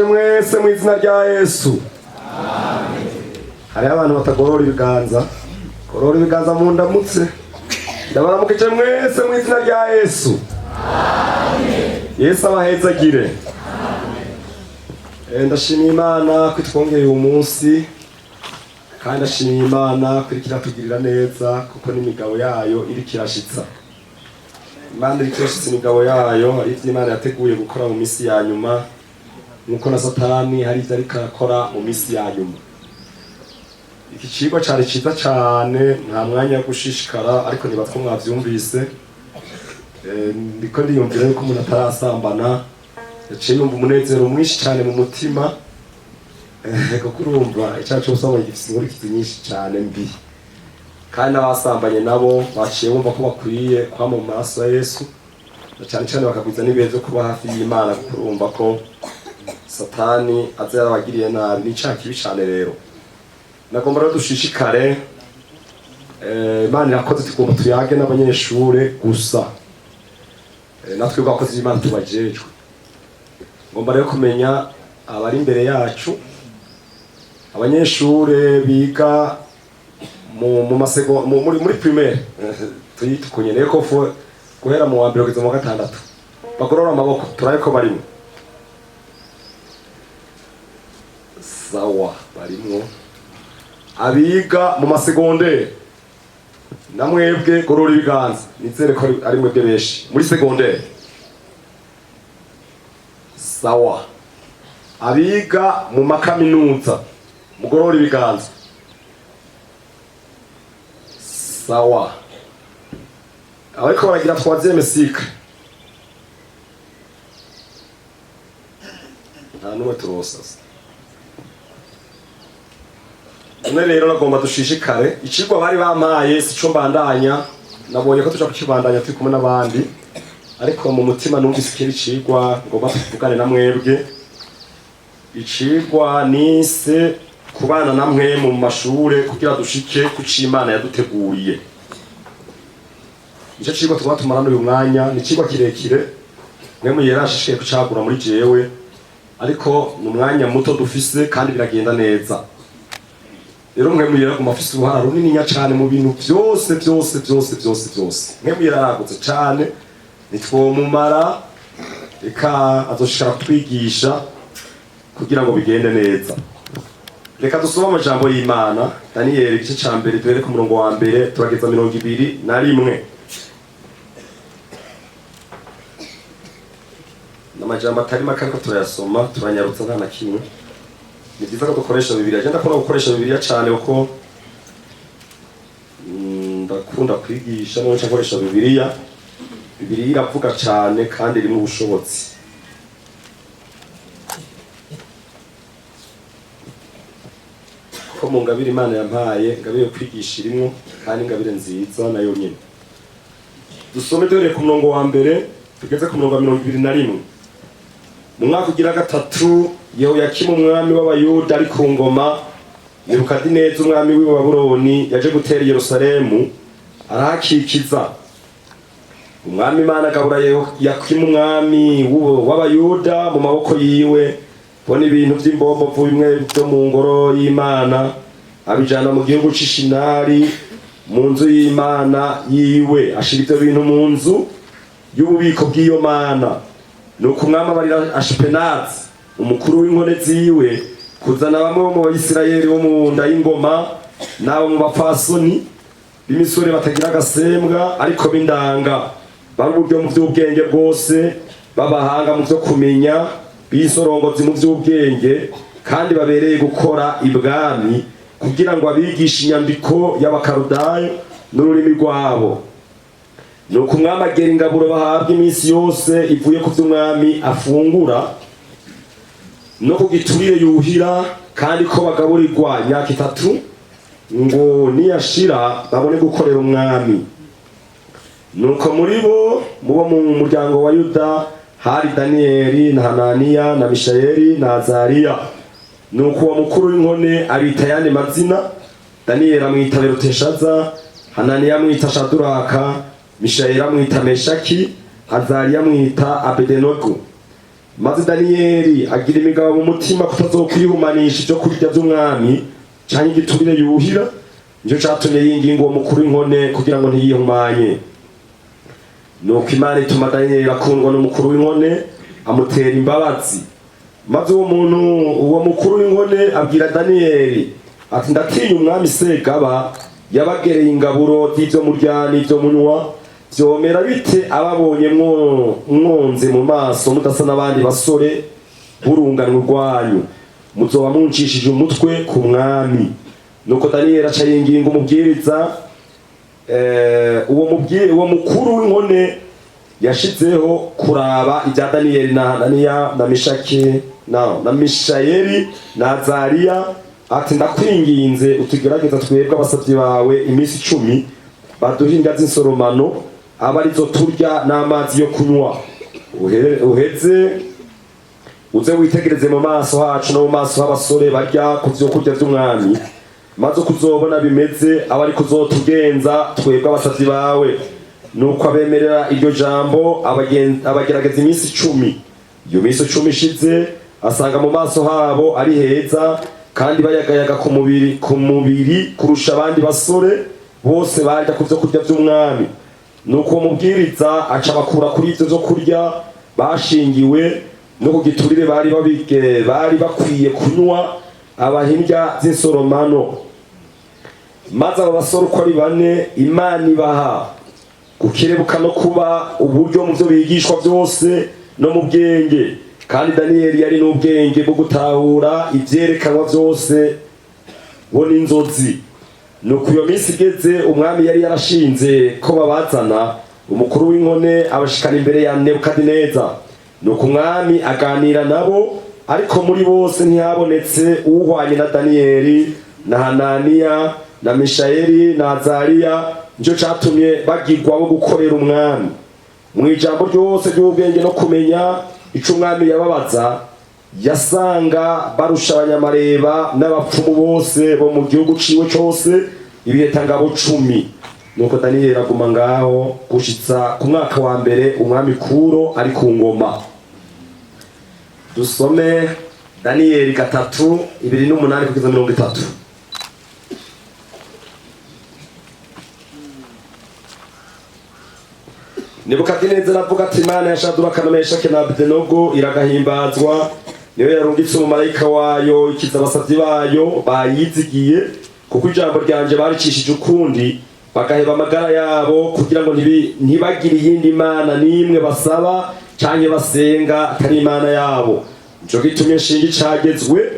mwese mu izina rya Yesu. Amen. Hari abantu batagorora ibiganza. Gorora ibiganza mu ndamutse. Ndabaramukije mwese mu izina rya Yesu. Amen. Yesu abahezagire. Amen. Ndashimira Imana kwitwongeye uyu munsi. Kandi ndashimira Imana kurikira tugirira neza kuko n'imigabo yayo iri kirashitsa. Imana iri kirashitsa imigabo yayo, hari ivyo Imana yateguye gukora mu misi ya nyuma. Nuko na Satani hari ivyo ariko arakora mu misi ya nyuma. Iki cigwa cari ciza cane, nta mwanya wo gushishikara, ariko niba two mwavyumvise. Ndiko ndiyumvira yuko umuntu atarasambana yaciye yumva umunezero mwinshi cane mu mutima. Kuko urumva icaha cose aba gifise inkurikizi nyinshi cane mbi. Kandi n'abasambanye nabo baciye bumva ko bakwiye kwama mu maraso ya Yesu, na cane cane bakagwiza n'ibihe vyo kuba hafi y'Imana, kuko urumva ko Satani aza yarabagiriye nabi. N'icaha kibi cane rero. Nagomba rero dushishikare, Imana irakoze tugomba tuyage n'abanyeshure gusa. Natwe abakozi b'Imana tubajejwe. Ngomba rero kumenya abari imbere yacu, abanyeshure biga muri primaire, tuyitukunye neko guhera mu wa mbere kugeza mu wa gatandatu. Bagorora amaboko turabe ko barimo. Sawa, barimwo. Abiga mu masegondere namwebwe gorora ibiganza, nizere ko ari mwebwe benshi muri segondere. Sawa. Abiga mu makaminuza mugorora ibiganza. Sawa. Abariko baragira troisième cycle, nta numwe turosasa. None rero nagomba dushishikare, icigwa bari bampaye sico mbandanya, nabonye ko tuja kukibandanya turi kumwe n'abandi, ariko mu mutima numvise ikindi cigwa ngomba tuvugane na mwebwe. Icigwa nise kubana namwe mu mashure kugira dushike ku c'Imana yaduteguriye. Ico cigwa tugomba tumarana uyu mwanya, ni cigwa kirekire, mwe yarashishikaye kucagura muri jewe, ariko ni umwanya muto dufise kandi biragenda neza. Rero mwe muyera ku mafisi uruhara runini nya cane mu bintu byose. Mwe muyera aragutse cane, nitwomumara reka azoshikara kutwigisha kugira ngo bigende neza. Reka dusoma amajambo y'Imana, Daniel igice ca mbere duhere ku murongo wa mbere turageza 21. N'amajambo atari make ariko turayasoma, turanyarutsa nta na kimwe. Ni byiza ko dukoresha Bibiliya. Agenda ko gukoresha Bibiliya cyane uko ndakunda kwigisha no nkoresha Bibiliya. Bibiliya iravuga cyane kandi irimo ubushobozi. Ko mu ngabire Imana yampaye, ngabire kwigisha irimo kandi ngabire nziza nayo nyine. Dusome dore ku murongo wa mbere tugeze ku murongo wa 21. Mu mwaka ugira gatatu Yehoyakimu umwami w'Abayuda ari ku ngoma, Nebukadineza umwami w'i Babuloni yaje gutera i Yerusalemu arahakikiza. Umwami Imana agabura Yehoyakimu umwami w'Abayuda mu maboko yiwe, bona ibintu vy'imbombo bimwe byo mu ngoro y'Imana abijana mu gihugu c'Ishinari mu nzu y'Imana yiwe, ashira ivyo bintu mu nzu y'ububiko bw'iyo mana. Nuko umwami abarira Ashipenazi umukuru w'inkone ziwe kuzana bamwe bo mu Bayisirayeli bo mu nda y'ingoma n'abo mu bapfasoni b'imisore batagira agasembwa ariko b'indanga, bari uburyo mu vy'ubwenge bwose, babahanga mu vyo kumenya, bisorongozi mu vy'ubwenge, kandi babereye gukora ibwami kugira ngo abigishe inyandiko y'Abakarudayo n'ururimi rwabo. Nuko umwami agera ingaburo bahabwa iminsi yose ivuye ku vy'umwami afungura no ku giturire yuhira, kandi ko bagaburirwa imyaka 3 ngo niyashira babone gukorera umwami. Nuko muri bo mubo mu muryango wa Yuda hari Daniyeli na Hananiya na Mishayeli na Azariya. Nuko uwo mukuru w'inkone abita yandi mazina, Daniyeli amwita Beluteshaza, Hananiya amwita Shaduraka, Mishayeli amwita Meshaki, Azariya amwita Abedenego. Maze Daniyeli agira imigabo mu mutima kutazokwihumanisha ibyo kurya by'umwami canke igiturire yuhira, nico catumye yinginga uwo mukuru w'inkone kugira ngo ntiyihumanye. Nuko Imana ituma Daniyeli akundwa n'umukuru w'inkone amutera imbabazi. Maze uwo mukuru w'inkone abwira Daniyeli ati, ndatinya umwami Segaba yabagereye ingaburo z'ivyo murya n'ivyo munywa, vyomera bite ababonye mwonze mu maso mudasa n'abandi basore burunganwe rwanyu, muzoba muncishije umutwe ku mwami. Nuko Daniyeli aca yinginga umubwiriza, uwo mukuru w'inkone yashizeho kuraba ibya Daniyeli na Hananiya na Meshaki na Mishayeli na Azariya, ati ndakwinginze utugerageza twebwe abasavyi bawe iminsi 10 baduhe inga z'insoromano aba arizo turya n'amazi yo kunywa, uheze uze witegereze mu maso hacu no mu maso h'abasore barya ku vyo kurya vy'umwami, maze kuzobona bimeze aba ari kuzotugenza twebwe abasavyi bawe. Nuko abemerera iryo jambo abagerageza iminsi 10. Iyo minsi 10 ishize asanga mu maso habo ari heza, kandi bayagayaga ku mubiri kurusha abandi basore bose barya ku vyo kurya vy'umwami. Nuko umubwiriza aca bakura kuri ivyo vyo kurya bashingiwe no ku giturire bari bakwiye kunywa abahindya z'insoromano. Maze abo basore uko ari 4 Imana ibaha gukerebuka no kuba uburyo mu vyo bigishwa byose no mu bwenge, kandi Daniyeli yari n'ubwenge bwo gutahura ivyerekanwa byose bo n'inzozi. Nuko iyo minsi igeze umwami yari yarashinze ko babazana, umukuru w'inkone abashikana imbere ya Nebukadineza. Nuko umwami aganira nabo, ariko muri bose ntihabonetse uhwanye na Daniyeli na Hananiya na Mishayeli na Azariya, nico catumye bagirwa bo gukorera umwami. Mu ijambo ryose ry'ubwenge no kumenya ico umwami yababaza, yasanga barusha abanyamareba n'abapfumu bose bo mu gihugu ciwe cose ibihekangabo 10. Nuko Daniyeli aguma ngaho gushitsa ku mwaka wa mbere umwami Kuro ari ku ngoma. Dusome Daniyeli 3:28 kugeza 30. Nebukadineza aravuga ati, Imana ya Shaduraka na Meshaki na Abedenego iragahimbazwa, niyo yarungitse umumarayika wayo ikiza abasavyi bayo bayizigiye, kuko ijambo ryanje baricishije ukundi bagaheba amagara yabo, kugira ngo ntibagire iyindi mana n'imwe basaba canke basenga atari Imana yabo. Nico gitumye nshinga icagezwe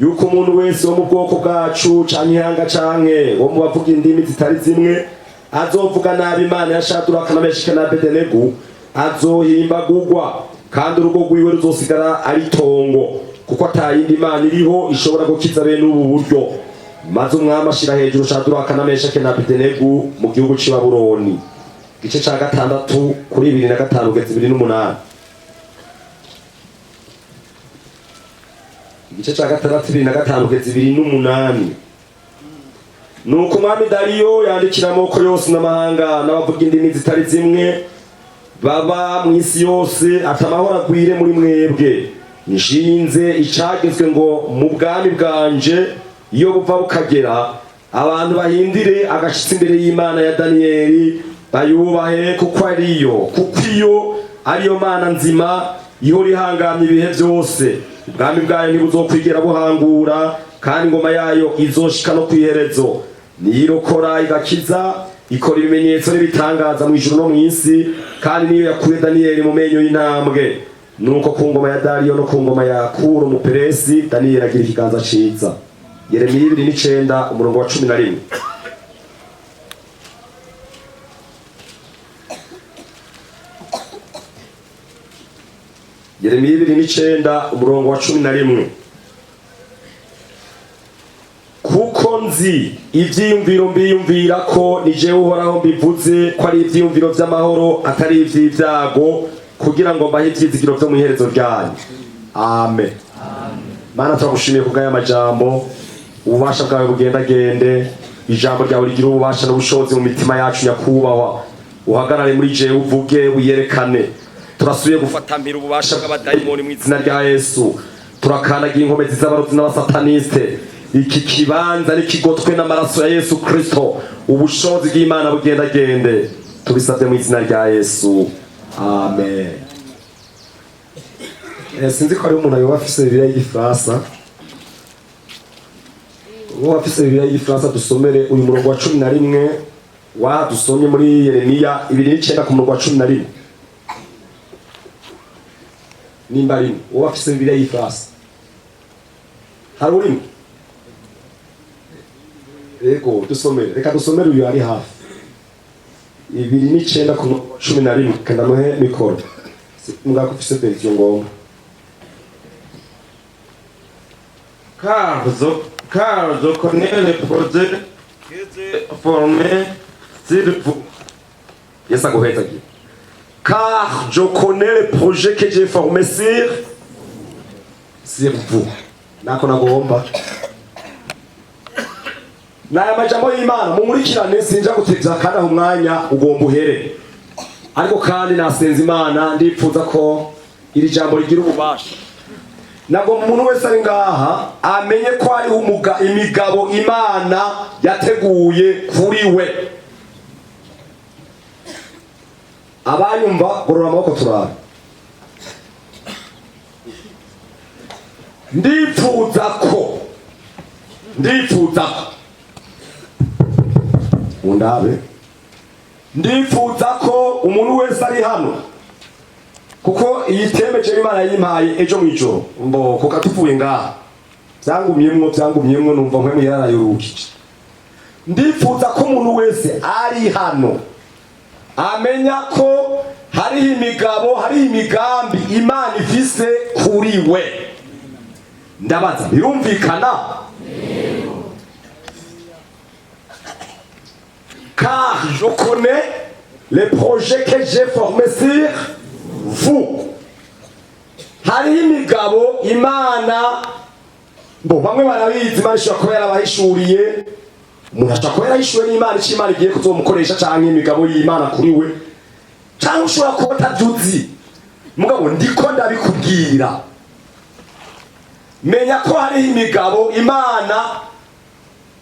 yuko umuntu wese wo mu bwoko bwacu canke ihanga canke wo mu bavuga indimi zitari zimwe azovuga nabi Imana ya Shaduraka na Meshaki na Abedenego azohimbagurwa, kandi urugo rwiwe ruzosigara ari tongo, kuko atayindi Imana iriho ishobora gukiza bene ubu buryo. Maze umwami ashira hejuru Shaduraka na Meshaki na Abedenego mu gihugu c'i Babuloni. igice ca gatandatu kuri 2:5 kugeza 2:8. Igice ca gatandatu 2:5 kugeza 2:8. Nuko umwami Dariyo yandikira amoko yose n'amahanga n'abavuga indimi zitari zimwe baba mu isi yose, atamahoro agwire muri mwebwe. Nshinze icagezwe ngo mu bwami bwanje iyo buva bukagera, abantu bahindire agashitsi imbere y'Imana ya Daniyeli, bayubahe kuko iyo ariyo Mana nzima ihora ihangamye ibihe byose. Ubwami bwayo ntibuzokwigera buhangura, kandi ingoma yayo izoshika no kwiherezo. Niyirokora igakiza, ikora ibimenyetso n'ibitangaza mu ijuru no mu isi, kandi niyo yakuye Daniyeli mu menyo y'intambwe. Nuko ku ngoma ya Dariyo no ku ngoma ya Kuro umuperesi, Daniyeli agira ikiganza ciza. Yeremiya 2:9 umurongo wa 11. Yeremiya 2:9 umurongo wa 11. Kuko nzi ivyiyumviro mbiyumvira ko ni jewe Uhoraho mbivuze, ko ari ivyiyumviro vy'amahoro atari ivy'ivyago, kugira ngo mbahe ivyizigiro vyo mu iherezo ryanyu. Amen. Mana turagushimiye kubw'aya majambo, ububasha bwawe bugendagende, ijambo ryawe rigira ububasha n'ubushobozi mu mitima yacu nyakubahwa. Uhagarare muri jewe, uvuge, wiyerekane. Turasubiye gufatamira ububasha bw'abadayimoni mu izina rya Yesu. Turakanagira inkomezi z'abarozi n'abasataniste. Iki kibanza nikigotwe n'amaraso ya Yesu Kristo, ubushobozi bw'Imana bugendagende. Tubisabye mu izina rya Yesu. Amen. Sinzi ko ari umuntu ayoba afise Bibiliya y'Igifaransa. Uwo afise Bibiliya y'Igifaransa dusomere uyu murongo wa 11 wa dusomye muri Yeremiya 2:9 ku murongo wa 11. Nimba ari uwo afise Bibiliya y'Igifaransa. Hari urimo? Ego dusomere. Reka dusomere uyu ari hafi. 2:9 ku murongo wa 11 kandi amuhe mikoro. Mugako ufise version ngomba. Car je connais les projets que j'ai formés sur vous. Yes, aguheza giye. Car je connais les projets que j'ai formés sur vous. Nako nagomba. Naya majambo y'Imana mumurikirane, sinja gutevya kandi aho umwanya ugomba uhere. Ariko kandi nasenze Imana ndipfuza ko iri jambo rigira ububasha. Nabwo umuntu wese ari ngaha amenye ko ari imigabo Imana yateguye kuri we. Abanyumva gorora amaboko turabe. Ndipfuza ko undabe, ndifuza ko umuntu wese ari hano, kuko iyi temeje Imana yimpaye ejo mwijoro mbo kuko tuvuye ngaha byangumyemwo numva nkwe yarayurukije. Ndifuza ko umuntu wese ari hano amenya ko hari imigabo, hari imigambi Imana ifise kuri we. Ndabaza birumvikana? Car je connais les projets que j'ai formés sur vous. Hari imigabo Imana, bo bamwe barabizi, Imana ishobora kuba yarabahishuriye, umuntu ashobora kuba yarahishuriwe n'Imana icyo Imana igiye kuzomukoresha, canke imigabo y'Imana kuri we, canke ushobora kuba utabyuzi. Mugabo ndiko ndabikubwira, menya ko hari imigabo Imana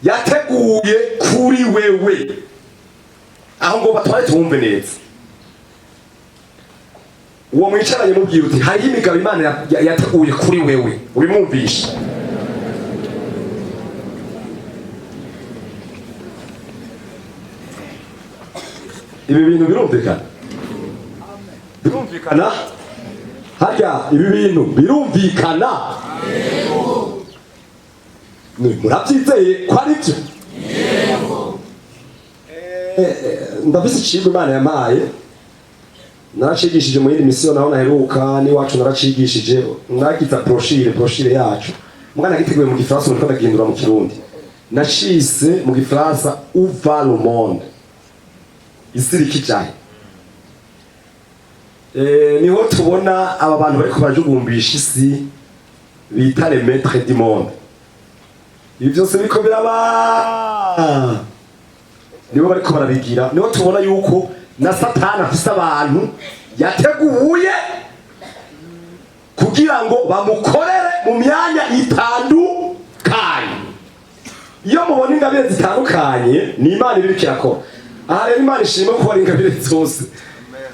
yateguye kuri wewe. Aho ngo batware tumve neza. Uwo mwicaranye mubwira uti hari imigabo Imana yateguye kuri wewe, ubimwumvisha. Ibi bintu birumvikana? Birumvikana? Harya ibi bintu birumvikana? Murabyizeye ko ari byo? Ndafise icigwa Imana yampaye, naracigishije mu yindi misiyo naho naheruka n'iwacu, naracigishije nagize brochure yacu, mugana giteguye mu Gifaransa nuko ndagihindura mu Kirundi. Nacise mu Gifaransa Où va le monde? Isi rikijahe? niho tubona aba bantu bariko barajugumbisha isi bita les maîtres du monde. Ibi byose biriko biraba nibo bariko barabigira, niho tubona yuko na Satani afise abantu yateguye kugira ngo bamukorere mu myanya itandukanye. Iyo mubona ingabire zitandukanye ni Imana ibiriko irakora. Aha rero Imana ishima ko ari ingabire zose.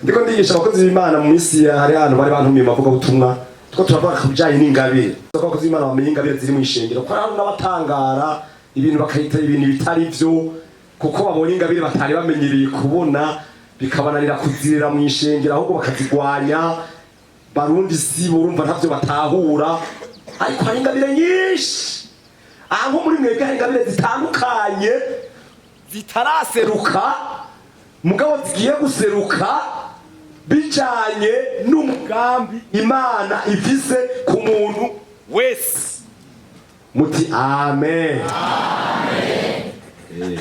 Ndiko ndigisha abakozi b'Imana mu minsi hari hano bari bantumiye mavuga butumwa two turavuga ku bijanye n'ingabire. Abakozi b'Imana bamenye ingabire ziri mu ishengero ko hari n'abatangara ibintu bakahita ibintu bitari byo kuko babonye ingabire batari bamenyereye kubona bikabananira kuzirira mu ishengero ahubwo bakazigwanya. Barundi si urumva ntavyo batahura ariko hari ingabire nyinshi aho muri mwebwe hari ingabire zitandukanye zitaraseruka mugabo zigiye guseruka bijanye n'umugambi Imana ifise ku muntu wese. Muti amen. Amen.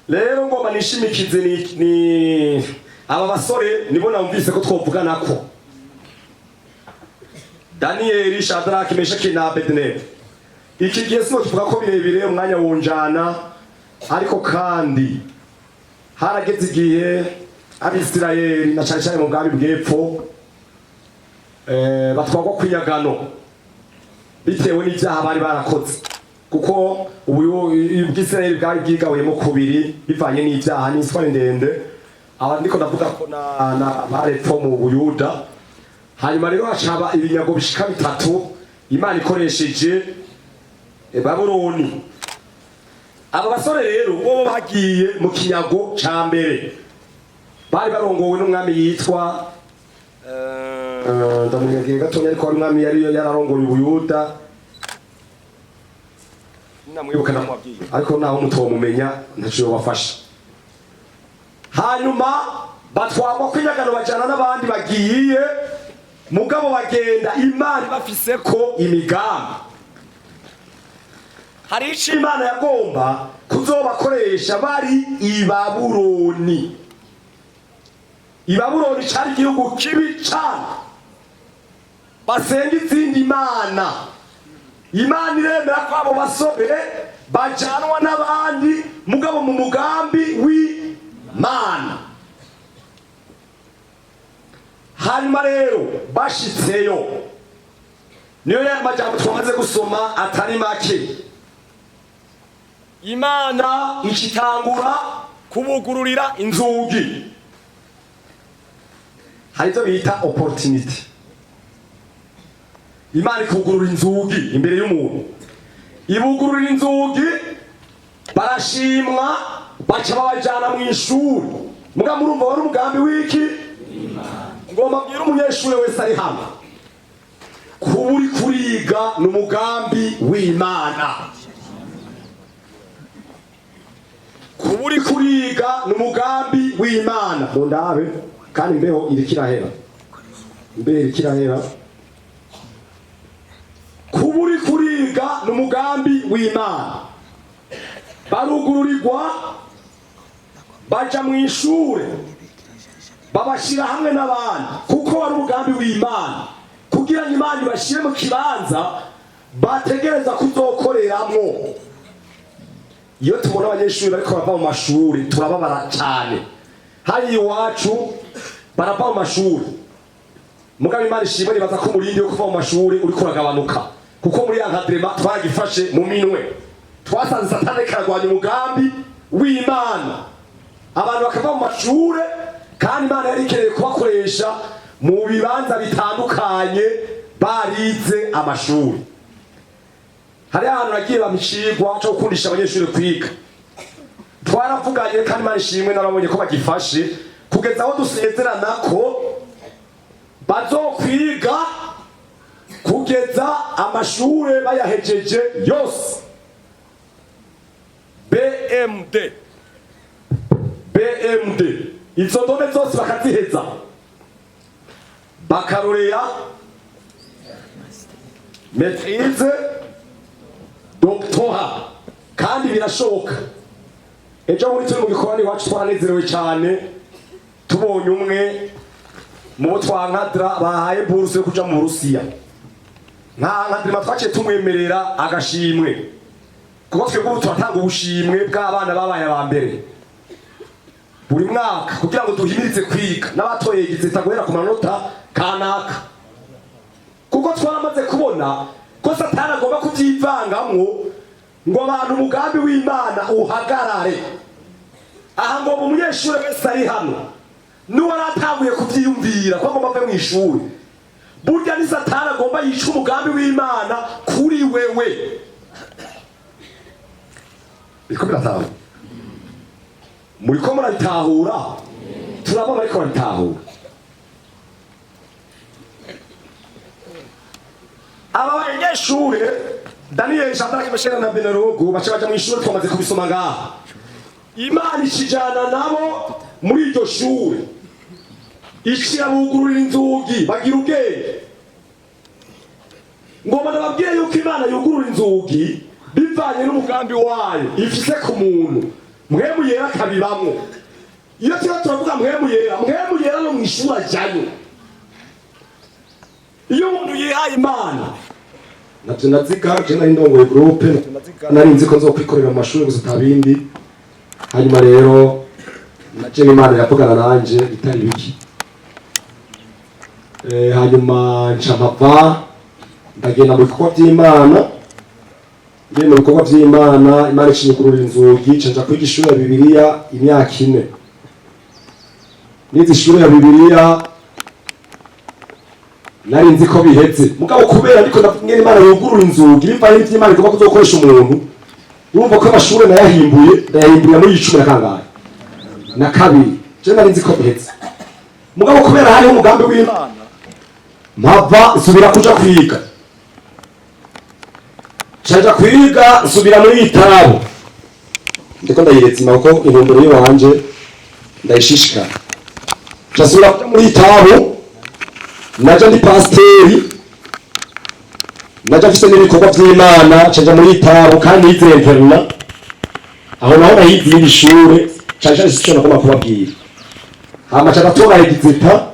Rero ngoma nishimikize ni aba basore nibo namvise ko twovugana ko Daniel, Shadrach, Meshach na Abednego. Iki gihe sino tuvuga ko birebire umwanya wunjana ariko kandi harageze igihe Abisirayeli na cyane mu bwami bw'epfo batwagwa kwiyagano bitewe n'ibyaha bari barakoze kuko ubu Ubwisirayeli bwari bwigawemo kubiri bivanye n'ibyaha n'iswari ndende. Aba ndiko ndavuga ko na barepfo mu Buyuda. Hanyuma rero hacaba ibinyago bishika bitatu Imana ikoresheje Babuloni. Aba basore rero bo bagiye mu kinyago ca mbere bari barongowe n'umwami yitwa ndamunyagire gatonya ariko ari umwami yari yararongoye Ubuyuda namwibuka namwabwiye ariko naho mutomumenya ntaciye wafasha. Hanyuma batwagwa kwinyagano bajana n'abandi bagiye mugabo bagenda Imana bafise ko imigambi. Hari ico Imana yagomba kuzobakoresha bari i Babuloni. I Babuloni cari igihugu kibi cane basenga izindi mana. Imana iremera ko abo basore bajanwa n'abandi mugabo mu mugambi w'Imana. Hanyuma rero bashitseyo niyo ya majambo twamaze gusoma atari make. Imana ikitangura kubugururira inzugi. Hari ivyo bita opportunity. Imana ikugurura inzugi imbere y'umuntu. Ibugurura inzugi barashimwa baca babajana mu ishuri. Muga murumva wari umugambi w'iki? Ngomba kubwira umunyeshuri wese ari hano kuba uri kuriga n'umugambi w'Imana. Kuba uri kuriga n'umugambi w'Imana. Mundabe kandi mbeho irikirahera. Mbeho irikirahera. Kuba uri kuriga n'umugambi w'Imana. Barugururirwa baja mu ishure babashira hamwe n'abandi kuko wari umugambi w'Imana kugira ngo Imana ibashire mu kibanza bategereza kuzokoreramwo. Iyo tubona abanyeshuri bariko bava mu mashuri turababara cyane. Hari iwacu barava mu mashuri mugabe Imana ishimwe nibaza ko umurindi wo kuva mu mashuri uri kuragabanuka kuko muri yankadrema twagifashe mu minwe. Twasanze Satani karagwanya umugambi w'Imana. Abantu bakava mu mashuri kandi Imana yari ikeneye kubakoresha mu bibanza bitandukanye barize amashuri. Hari ahantu nagiye bamicigwa cyo gukundisha abanyeshuri kwiga. Twaravuganye kandi Imana ishimwe narabonye ko bagifashe kugeza aho dusezerana ko bazokwiga kugeza amashuri bayahejeje yose. BMD izo ndome zose bakaziheza bakarorera maîtrise doctorat kandi birashoboka. Ejo muri turi mu gikorani wacu twaranezerewe cyane tubonye umwe mu bo twankadra bahaye buruse yo kuja mu Burusiya, nka nkadrima twaciye tumwemerera agashimwe, kuko twebwe ubu turatanga ubushimwe bw'abana babaye aba mbere buri mwaka kugira ngo duhimirize kwiga n'abatoye igitsita guhera ku manota kanaka, kuko twaramaze kubona ko Satani agomba kuvyivangamwo ngo abantu umugambi w'Imana uhagarare. Aha ngo umunyeshuri wese ari hano n'uwaratanguye kuvyiyumvira ko agomba kuva mw'ishuri, burya ni Satani agomba yica umugambi w'Imana kuri wewe. Biko biratahura? Muriko murabitahura? Turabona ariko barabitahura. Aba banyeshure Daniel, Shadraka, Meshaki na Abedenego baca baja mw'ishuri twamaze kubisoma ngaha. Imana ikijana nabo muri iryo shure, ikirabugurura inzugi bagira ubwenge. Ngomba ndababwire yuko Imana yugurura inzugi bivanye n'umugambi wayo ifise ku muntu, Mpwemu Yera akabibamwo. Iyo turavuga Mpwemu Yera no mw'ishuri ajyayo. Iyo umuntu yihaye Imana, navyo naziga je nari ndongoye groupe, nari nzi ko nzokwikorera mu mashuri gusa tabindi. Hanyuma rero naje Imana yavugana nanje bitari biki. Hanyuma ncamava ndagenda mu bikorwa by'Imana. Ngiye mu bikorwa by'Imana, Imana ikinyugurura inzugi, canja kwiga ishuri ya Bibiliya imyaka 4. Nize ishuri ya Bibiliya nari nzi ko bihetse, mugabo kubera ariko ndabwira Imana yugurura inzugi bivanye n'ivy'Imana igomba kuzokoresha umuntu. Urumva ko amashuri ndayahimbuye muri 10 na kangahe na kabiri, je nari nzi ko bihetse, mugabo kubera hariho umugambi w'Imana mpava nsubira kuja kwiga. Canja kwiga nsubira muri Itabo, ndiko ndayiretsima kuko intumbero yiwanje ndayishishikara. Casubira kuja muri Itabo, naja ndi pasteri, naja mfise n'ibikorwa by'Imana. Canja muri Itabo kandi nize interna, aho naho nahize iri shure, canja isicyo nakoma kubabwira. Hama canja tora igitsita,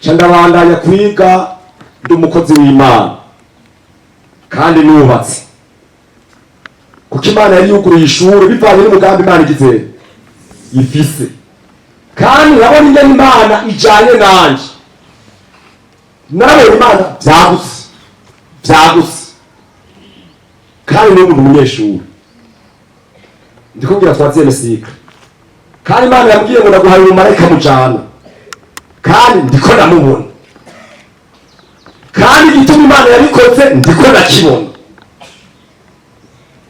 canja bandanya kwiga ndi umukozi w'Imana kandi nubatse, kuko Imana yari yuguruye ishuri bivanye n'umugambi Imana igize ifise, kandi nabona ingene Imana ijanye nanje. Narabona Imana vyagutse kandi n'ubu ndi umunyeshuri, ndikubwira twaziye sika, kandi Imana yambwiye ngo ndaguhaye umumarayika mujana, kandi ndiko namubona, kandi igituma Imana yabikoze ndiko nakibona.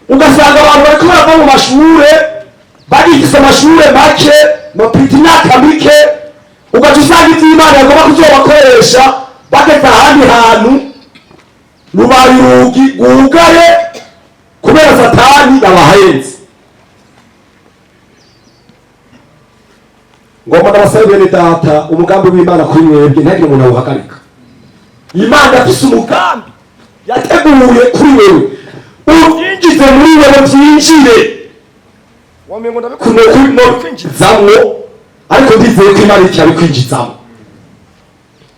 Ugasanga abantu bariko barava mu mashure bagifise amashure make mapita imyaka mike, ugaca usanga ivy'Imana yagomba kuzobakoresha bageze ahandi hantu rubaye urugi rwugaye kubera Satani yabahenze. Ngomba ndabasabe bene data, umugambi w'Imana kuri mwebwe ntihagire umuntu awuhagarika. Imana yafise umugambi yateguye kuri wewe, ubyinjize muri wewe byinjire. Wamengo ndabikunda kuri no kwinjizamwo, ariko ndizeye ko Imana icyari kwinjizamwo.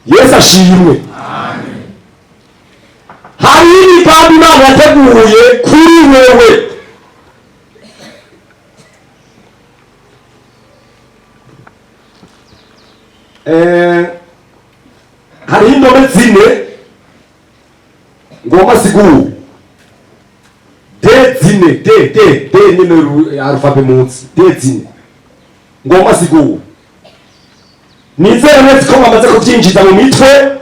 Yesu ashimwe. Amen. Hari imigambi Imana yateguye kuri wewe. Hari indome zine ngomba siguru. D nyine alphabet munsi. D zine ngomba siguru. Nizere neza ko bamaze kubyinjiza mu mitwe,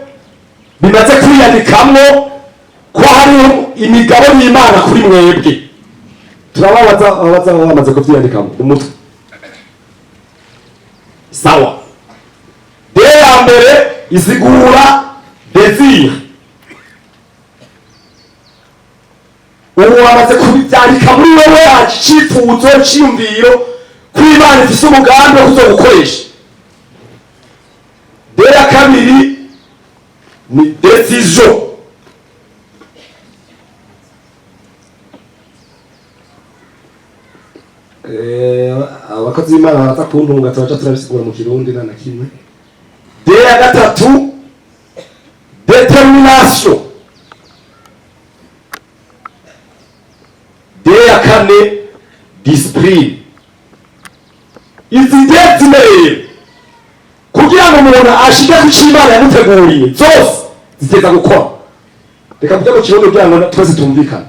bimaze kwiyandikamwo ko hari imigabo y'Imana kuri mwebwe. Turababaza bamaze kubyiyandikamo umutwe. Sawa. D ya mbere isigura désir. Ubu wamaze kubyandika muri wewe icyifuzo cy'imviro ko Imana ifise umugambi wo kuzogukoresha. D ya kabiri ni décision. Abakozi abakozi b'Imana baraza kuntunga turaja turabisigura mu kirundi na kimwe. D ya gatatu determination. D ya kane discipline. Izi ndetse kugira ngo umuntu ashike ku cy'Imana yamuteguriye zose ziteza gukora. Reka mvuge mu kirundi kugira ngo twese tumvikane.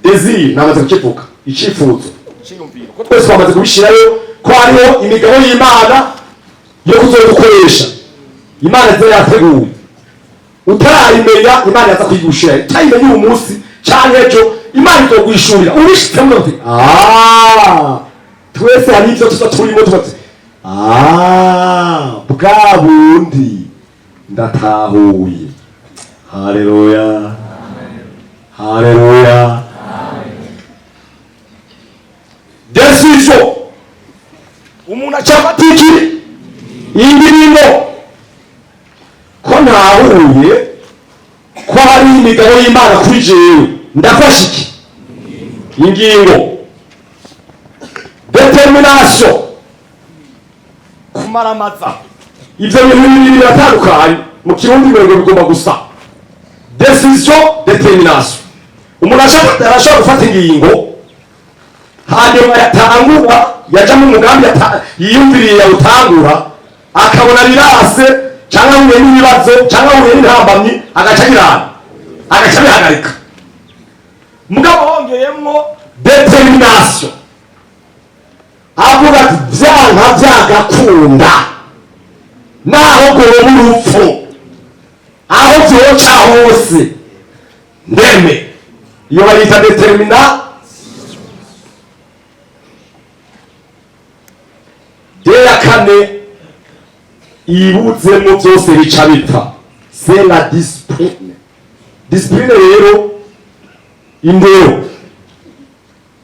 Désir namaze kukivuga icifuzo cyiyumviro ko twese bamaze kubishirayo ko hariho imigabo y'Imana yo kuzodukoresha. Imana zera yateguye utarayimenya Imana yaza kwigushira tayimenya uyu munsi cyane ejo Imana izogwishurira ubishitse mu nti twese hari ivyo tuza turimo tubatse bwa bundi ndatahuye. Haleluya, haleluya. Decision umuntu acamatiki indirimbo ko ntahuye ko hari imigabo y'Imana kuri jewe ndafashe iki ingingo determination kumaramaza. Ivyo bintu bibiri biratandukanye mu kirundi ngo bigomba gusa. Decision, determination. Umuntu arashobora gufata ingingo hanyuma yatangura yaja mu mugambi yiyumviriye yawutangura akabona birase cyangwa huye n'ibibazo cyangwa huye n'intambamyi agaca bihagarika. Mugabo hongeyemwo determination avuga ati vyanka vyagakunda naho goma urupfu aho vyoca hose ndeme. Iyo bayita determination. Ya kane ibudzemo byose bica bipfa, c'est la discipline. Discipline rero indero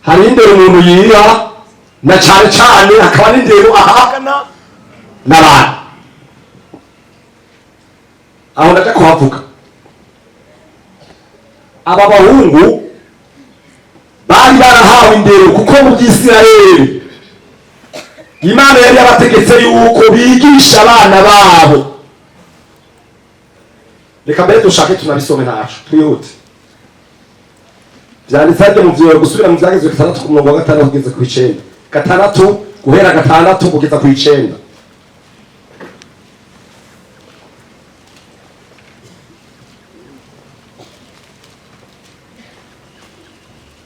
hari indero umuntu yiha na cyane cyane akaba n'indero ahakana n'abantu. Aho ndaje kuhavuga aba bahungu bari barahawe indero kuko mu Isirayeli Imana yari yabategetse yuko bigisha abana babo. Reka mbere dushake tunabisome ntacu twihute. Byanditse mu byo gusubira mu byagezwe 6 ku murongo wa 5 kugeza ku 9. 6 guhera 6 kugeza ku 9.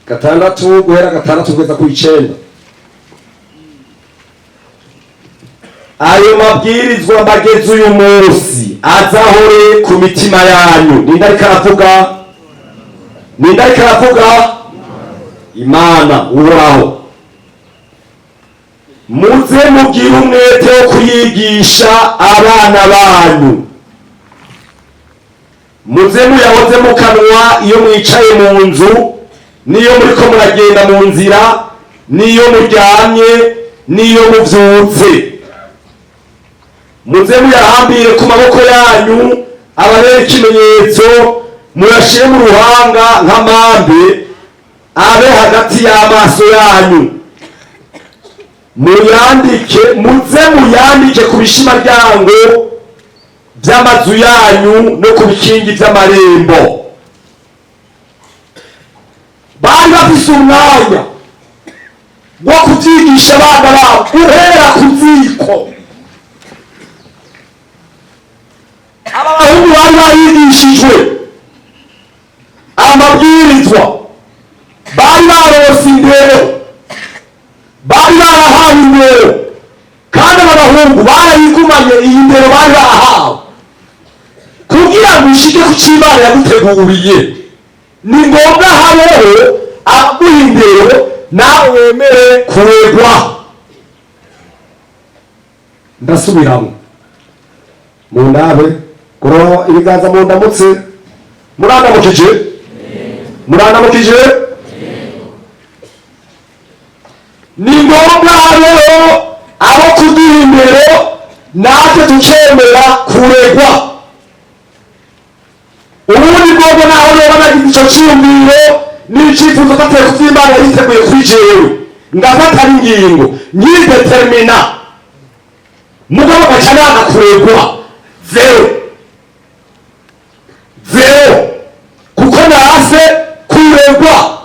Gatandatu guhera 6 kugeza ku 9. Ayo mabwirizwa mbageze uyu munsi azahore ku mitima yanyu. Ninda ariko aravuga Imana uhoraho. Muze mugire umwete wo kuyigisha abana banyu, muze muyahoze mu kanwa iyo mwicaye mu nzu, niyo muriko muragenda mu nzira, niyo muryamye, niyo muvyutse. Muze muyahambire ku maboko yanyu ababere ikimenyetso, muyashire mu ruhanga nk'amambe abe hagati y'amaso yanyu. Muze muyandike ku bishimaryango by'amazu yanyu no ku bikingi by'amarembo. Bari bafise umwanya wo kuvyigisha abana babo guhera ku ziko. Aba bahungu bari barigishijwe amabwirizwa, bari barose indero, bari barahawe indero, kandi aba bahungu barayigumanye iyi ndero bari barahawe kugira ngo ushike ku cy'Imana yaguteguriye. Ni ngombwa habeho abaguha indero nawe wemere kuregwa. Ndasubiramo mu ndabe koro ibiganza mu ndamutse murandamukije. Ni ngombwa habeho abo kuduha indero natwe tukemera kuregwa. Ubundi bwobwo naho rero nagize icyo cyiyumviro n'icyifuzo tateye ku by'Imana yiteguye kuri jewe ngafata ingingo nyidetermina mugabo gaca nanga kuregwa zero kuko nase kuregwa.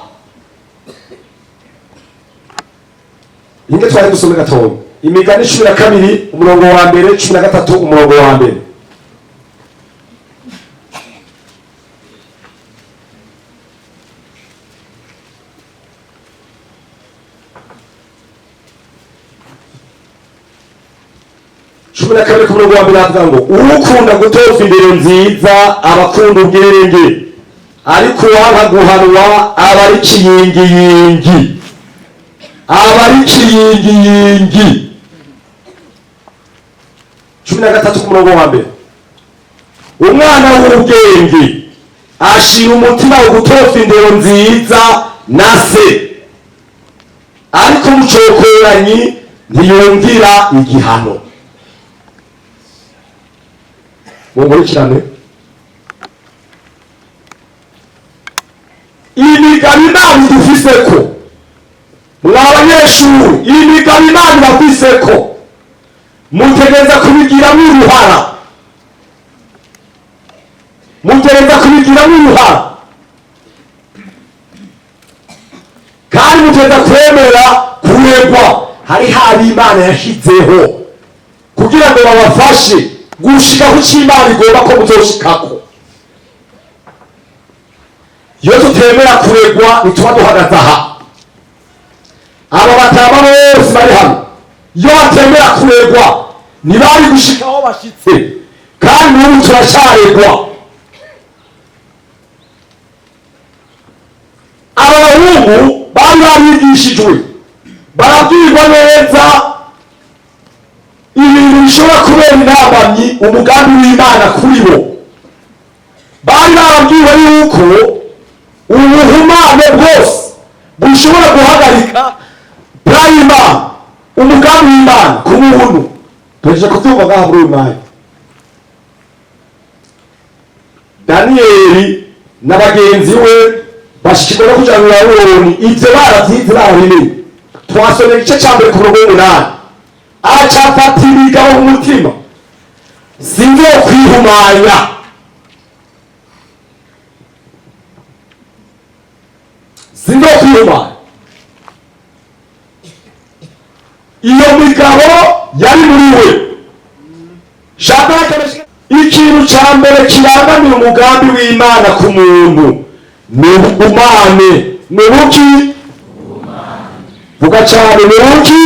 Inge twari dusome gatoya Imigani 12 umurongo wa mbere 13 umurongo wa mbere. Cumi na kabiri ku murongo wa mbere havuga ngo ukunda gutoza indero nziza abakunda ubwenge, ariko uwanga guhanwa aba ari kiyingiyingi. Cumi na gatatu ku murongo wa mbere, umwana w'ubwenge ashira umutima wo gutoza indero nziza na se, ariko umucokoranyi ntiyumvira igihano. Mumurikirane imigabo Imana idufiseko, mwa banyeshuri imigabo Imana ibafiseko mutegereza kubigiramo uruhara, kandi mutegereza kwemera kuregwa. Hari hari Imana yashyizeho kugira ngo babafashe gushika ku cy'Imana igomba ko muzoshikako. Iyo tutemera kuregwa nituba duhagaze aha. Aba batama bose bari hano iyo batemera kuregwa ntibari gushika aho bashitse, kandi n'ubu turacyaregwa. Aba bahungu bari barigishijwe barabwirwa neza ibintu bishobora kubera intambamyi umugambi w'Imana kuri bo. Bari barabwiwe yuko ubuhumane bwose bushobora guhagarika Imana, umugambi w'Imana ku muntu. Tuhejeje kubyumva ngaha muri uyu mwanya. Daniyeli na bagenzi we bashikirwa no kujanira Babuloni, ivyo baravyize barabimenye. Twasomera igice ca mbere ku murongo w'8. Acafata imigabo mu mutima, sinzokwihumanya. Iyo migabo yari muri we. Ikintu ca mbere kirangamira umugambi w'Imana ku muntu ni ubumane. Ni buki? Vuga cyane, ni buki?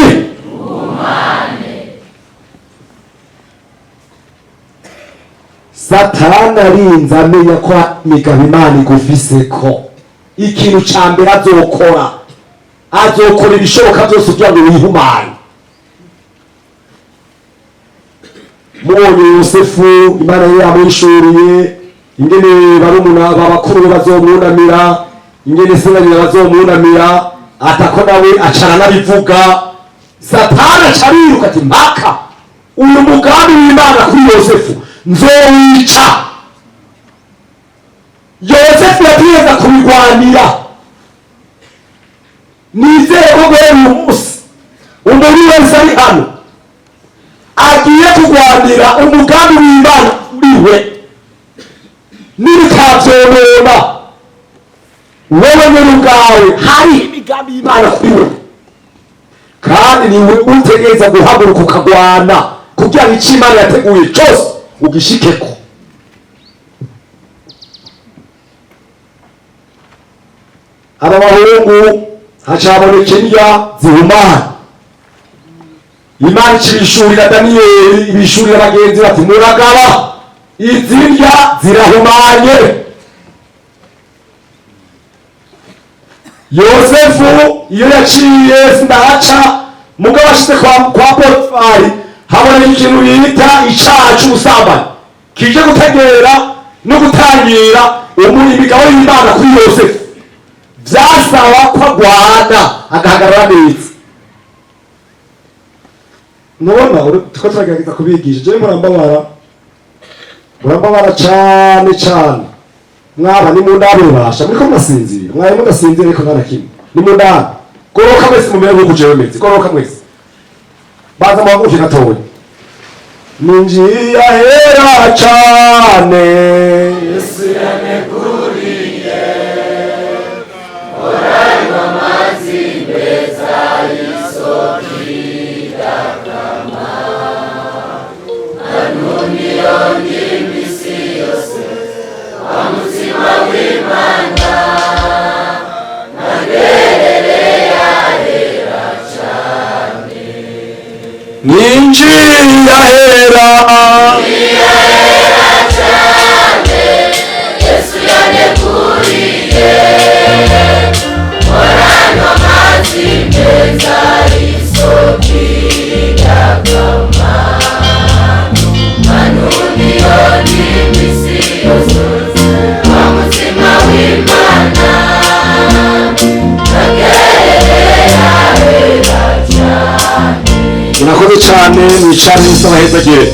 Satani arinze amenya ko imigabo Imana igufiseko, ikintu ca mbere azokora ibishoboka byose kugira ngo wihumane. Mubonye Yosefu Imana yari yamwishuriye ingene barumuna babakuru bazomwunamira, ingene se na nyina bazomwunamira, atako nawe acara nabivuga. Satani acariruka ati mpaka uyu mugambi w'Imana kuri Yosefu nzowica. Yosefu yategeza kubigwanira. Nizeye ko guhera uyu munsi umuntu wese ari hano agiye kugwanira umugambi w'Imana uriwe. Nibikavyonona wewe nyene ubwawe hari imigambi y'Imana kuriwe, kandi niwe utegereza guhaguruka ukagwana kugira ngo icyo Imana yateguye cyose ugishikeko. Aba bahungu hacaboneka indya zihumana. Imana ikibishurira Daniyeli, ibishurira bagenzi bati muragaba, izi ndya zirahumanye. Yosefu iyo yaciye sindahaca mugabo ashitse kwa Potifari, haboneka ikintu bita icaha c'ubusambanyi kije gutegera no gutangira imigabo y'Imana kuri Yosefu. Vyasaba ko agwana agahagarara neza. Nubona tuko turagerageza kubigisha, je murambabara cane cane. Mwaba ni mundabubasha muriko munasinzira, mwari mudasinzira ariko nta kimwe ni mundaba. goroka mwese mumera nk'uko jewe meze goroka mwese baza muhaguruke gatoya ninjiye ahera cane Yesu yaneguriye oraywa amazi meza y'isokira kama anuniyo n'imisi yose wa mutima w'Imana nagerere ahera cane ninjiye ahera cane Yesu yaneguriye oraywa amazi meza y'isokira kama anuniyo n'imisi yose wa mutima w'Imana nagerere ahera cane. Murakoze cyane mwicane isaba heza gihe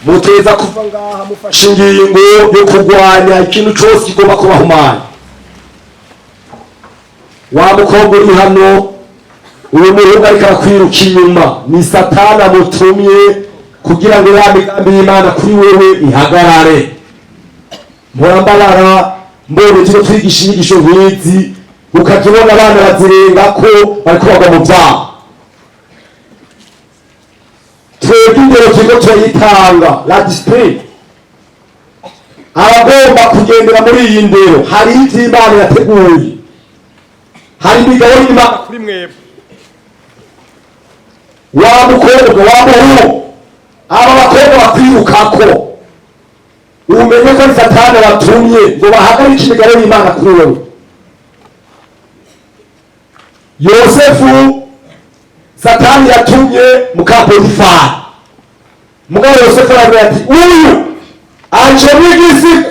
muteza kuva ngaha mufashe ingingo yo kurwanya ikintu cyose kigomba kubahumanya. Wa mukobwa uri hano uyu muhungu ariko arakwiruka inyuma ni Satani amutumye kugira ngo ya migambi y'Imana kuri wewe ihagarare. Murambabara mbone turi twigisha inyigisho nk'izi ukajya ubona abana bazirenga ko bariko bagwa mu byaha. Twebwe indero turiko turayitanga la discipline abagomba kugendera muri iyi ndero hari ivyo Imana yateguye hari imigabo y'Imana kuri mwebwe wa mukobwa wa muhungu aba bakobwa bakwirukako umenye ko Satani batumye ngo bahagarike imigabo y'Imana kuri wewe. Yosefu Satani yatumye muka Potifari mugabo Yosefu aravuga ati uyu aje mw'igisigo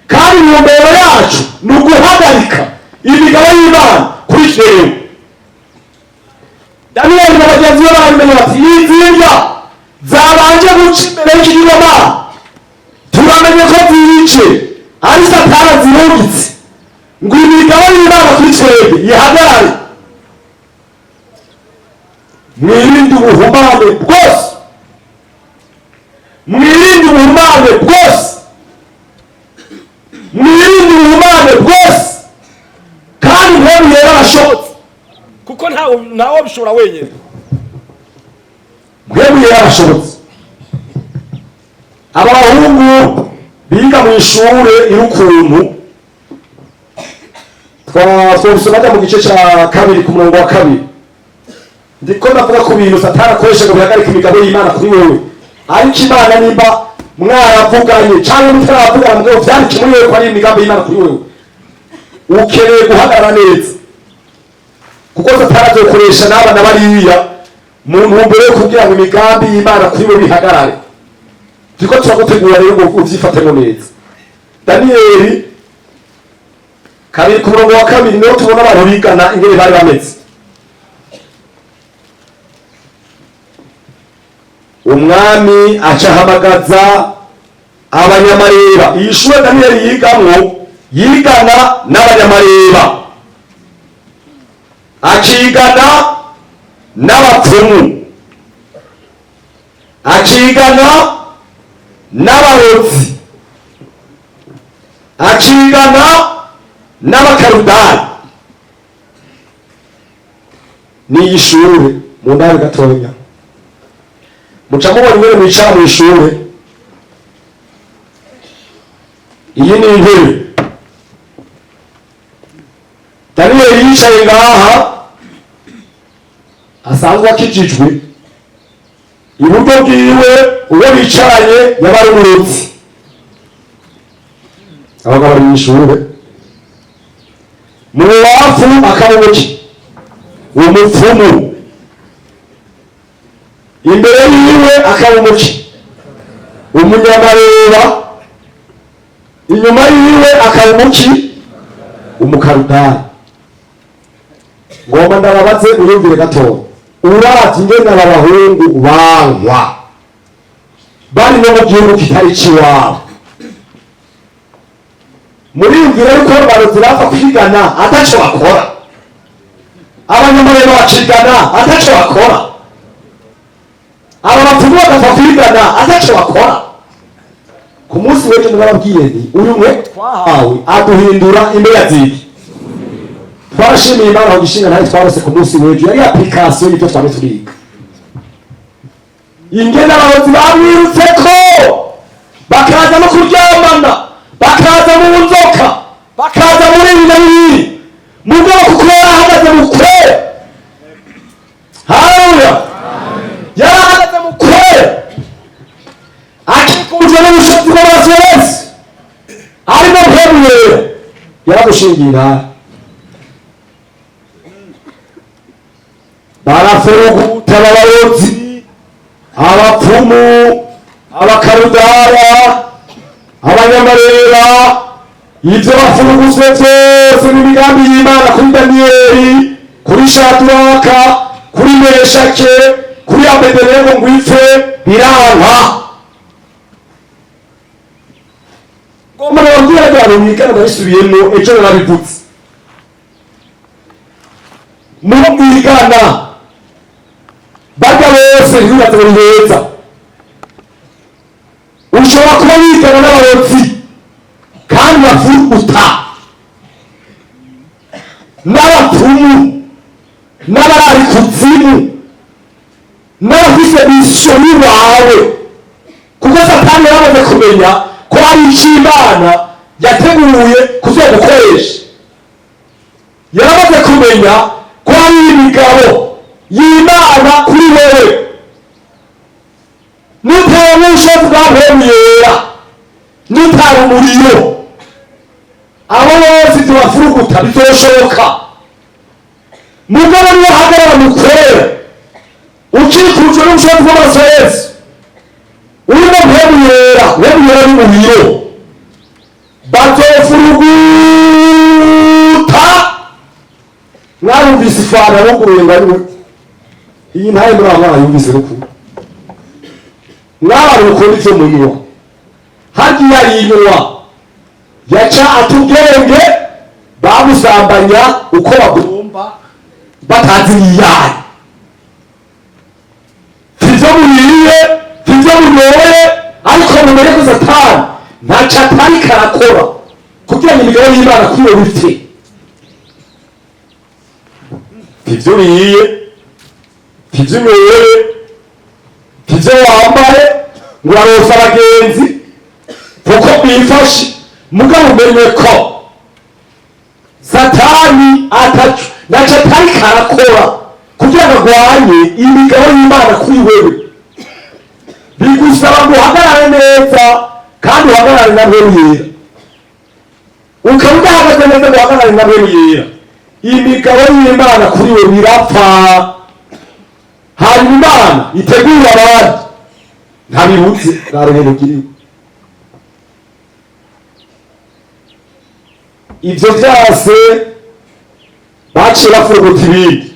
kandi intumbero yacu ni uguhagarika imigabo y'Imana kuri jewe. Daniyeli na bagenzi be baramenye bati izinga zabanje guca imbere y'ikigirwamana turamenye ko ziyice ari Satani zirungitse ngo imigabo y'Imana kuri twebwe ihagarare. Mwirinde ubuhumane bwose mwirinde ubuhumane bwose mwirinde ubuhumane bwose kandi mpemu yera arashobotse kuko ntawe bishobora wenyine. Mpemu yera arashobotse. Aba bahungu biga mu ishure irukuntu twasoma mu gice cya kabiri ku murongo wa kabiri ndiko ndavuga ku bintu Satani akoresha ngo bihagarike imigabo y'Imana kuri wewe. Ariko Imana nimba mwaravuganye cyangwa mutaravugana ngo vyandike muri wewe ko ari imigambi y'Imana kuri wewe ukeneye guhagarara neza kuko Satani azokoresha n'abana bariya mu ntumbero yo kugira ngo imigambi y'Imana kuri wewe bihagarare. Turiko turagutegura rero ngo uvyifatemo neza. Daniyeli kabiri ku murongo wa kabiri niho tubona abantu bigana ingene bari bameze. Umwami acahamagaza abanyamareba. Iyi shure Daniyeli yigamwo yigana n'abanyamareba akigana n'abapfumu akigana n'abarozi akigana n'abakarudari. Ni iyi shure mu ndani gatonya muca mubona ingene mwicara mu ishure. Iyi ni intebe Daniyeli yicaye ngaha asanzwe akijijwe. Iburyo bwiwe uwo bicaranye yaba ari umurozi. Abagabo bari mu ishure mu wafu akabuki umupfumu imbere yiwe akabumuki umunyamareba inyuma yiwe akabumuki umukarudari. Ngomba ndababaze uyumvire gato uravye ingene aba bahungu bankwa bari no mu gihugu kitari ciwabo. Muriyumvira yuko barozi bapfa kwigana ataco bakora abanyamurenge bacigana ataco bakora, aba bapfumu bagapfa kwigana ataco bakora. Ku munsi w'ejo nababwiye nti uyu mwe twahawe aduhindura imbeya ziki. Twarashimiye Imana aho gishinga ntari twarose ku munsi w'ejo yari application y'ibyo twari turiga. Ingene abahozi bamwirutseko bakaza no kuryamana, bakaza mu nzoka, bakaza muri ibi na bibiri, mugabo kuko yarahagaze mu kwera. Haleluya! Yarahagaze mu kwera, akikujwe n'ubushobozi bw'amaraso ya Yesu, arimo kwemera, yaramushingira. Barafuruguta abayobozi, abapfumu, abakarudara, abanyamarera, ibyo bafuruguzwe byose n'imigambi y'Imana kuri Daniyeli, kuri Shadraka, kuri Meshake, kuri Abedenego ngo ipfe biranka. Ngomba nababwira abantu mwigana nabisubiyemo ejo narabivutse. Mubo mwigana barya bose ntibibaze buri heza. Ushobora kuba wigana n'abarozi kandi bafuruguta, n'abapfumu, n'abarari kuzimu, n'abafise misiyoni bawe, kuko Satani yaramaze kumenya ko hari icyo Imana yateguye kuzogukoresha. Yaramaze kumenya ko hari imigabo y'Imana kuri wewe. Nutawe n'ubushobozi bwa Mpwemu Yera, nutawe umuriro, abo bose ibyo bafuruguta bizoshoboka. Mugabo niyo hagarara mu kwera, ukikujwe n'ubushobozi bw'amaraso ya Yesu, urimo Mpwemu Yera, Mpwemu Yera n'umuriro, bazofuruguta. Mwarumvise ifana buguruye ngo ari iyi ntaye muri abana yumvise rukuru. Mwabana mukunda ivyo munywa, hagiye arinywa, yaca atubwenge bamusambanya uko bagomba batazi iyaye. Tivyo muriye, tivyo munyoye, ariko mumenye ko Satani ntaco atariko arakora kugira ngo imigabo y'Imana kuri wewe ipfe. Tivyo uriye, tivyo unyoye, tivyo wambaye ngo uraronsa abagenzi kuko mwifashe, mugabo umenye ko Satani ntaco atariko arakora kugira ngo agwanye imigabo y'Imana kuri wewe. Bigusaba ngo uhagarare neza kandi uhagarare na Mpwemu Yera. Ukaba udahagaze neza ngo uhagarare na Mpwemu Yera, imigabo y'Imana kuri wewe birapfa. Hanyuma Imana itegura abandi ntabibutse naroherugiriwe. Ivyo vyose baciye bafuruguta ibindi.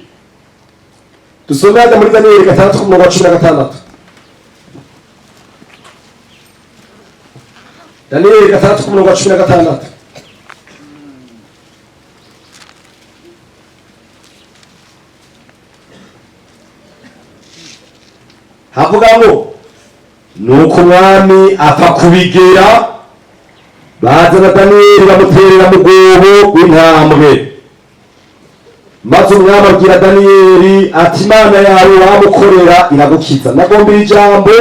Dusome hada muri Daniyeli 6:16. Daniyeli 6:16. Havuga ngo nuko umwami apfa kubigera, bazana Daniyeli bamuterera mu rwobo rw'intambwe. Maze umwami abwira Daniyeli ati Imana yawe wamukorera iragukiza. Nagombera ijambo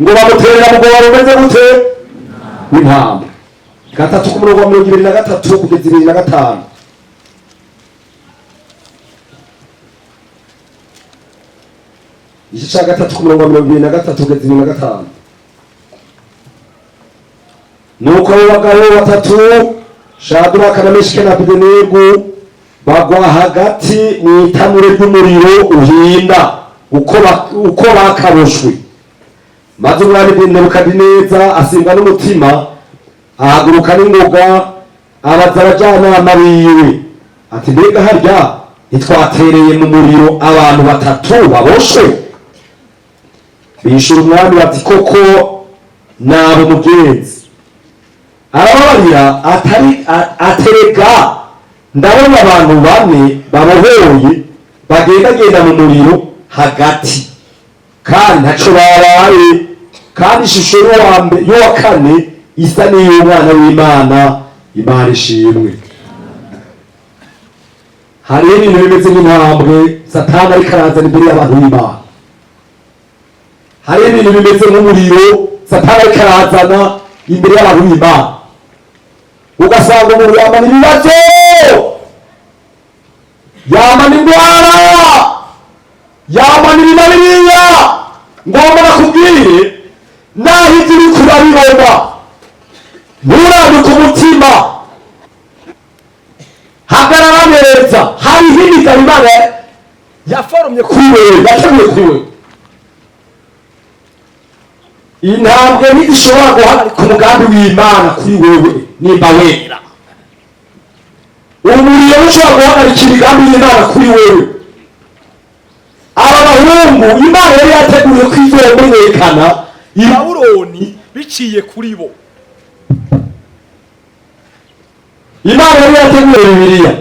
ngo bamuterera mu rwobo rumeze gute? W'intambwe. 3:23 kugeza 25. Igice cya 3:23 kugeza 25. Nuko abo bagabo batatu, Shadraka na Meshake na Abedenego, bagwa hagati mu itanure ry'umuriro uhinda uko bakaboshwe. Maze umwami Nebukadineza asimba n'umutima, ahaguruka n'ingoga, abaza abajyanama biwe ati mbega harya ntitwatereye mu muriro abantu batatu baboshwe? Bishura umwami bati koko nabo mugenzi. Arabarira aterega ndabona abantu bane babohoye bagendagenda mu muriro hagati kandi ntaco babaye, kandi ishusho y'uwa kane isa n'iy'umwana w'Imana. Imana ishimwe. Hariho ibintu bimeze nk'intambwe Satani ariko arazana imbere y'abantu b'Imana. Hariho ibintu bimeze nk'umuriro Satani ariko arazana imbere y'abantu b'Imana, ugasanga umuntu yamana ibibazo, yamana indwara, yamana ibi na biriya. Ngomba nakubwire, naho ibyo uriko urabibona nturambike umutima, hagarara neza. Hariho imigabo Imana yaforomye kuri wewe, yateguye kuri wewe. Intambwe ntizishobora guhagarika umugambi w'Imana kuri wewe nimba wera. Umuriro ntushobora guhagarika imigambi y'Imana kuri wewe. Aba bahungu Imana yari yateguye ko izomenyekana i Babuloni biciye kuri bo. Imana yari yateguye Bibiliya,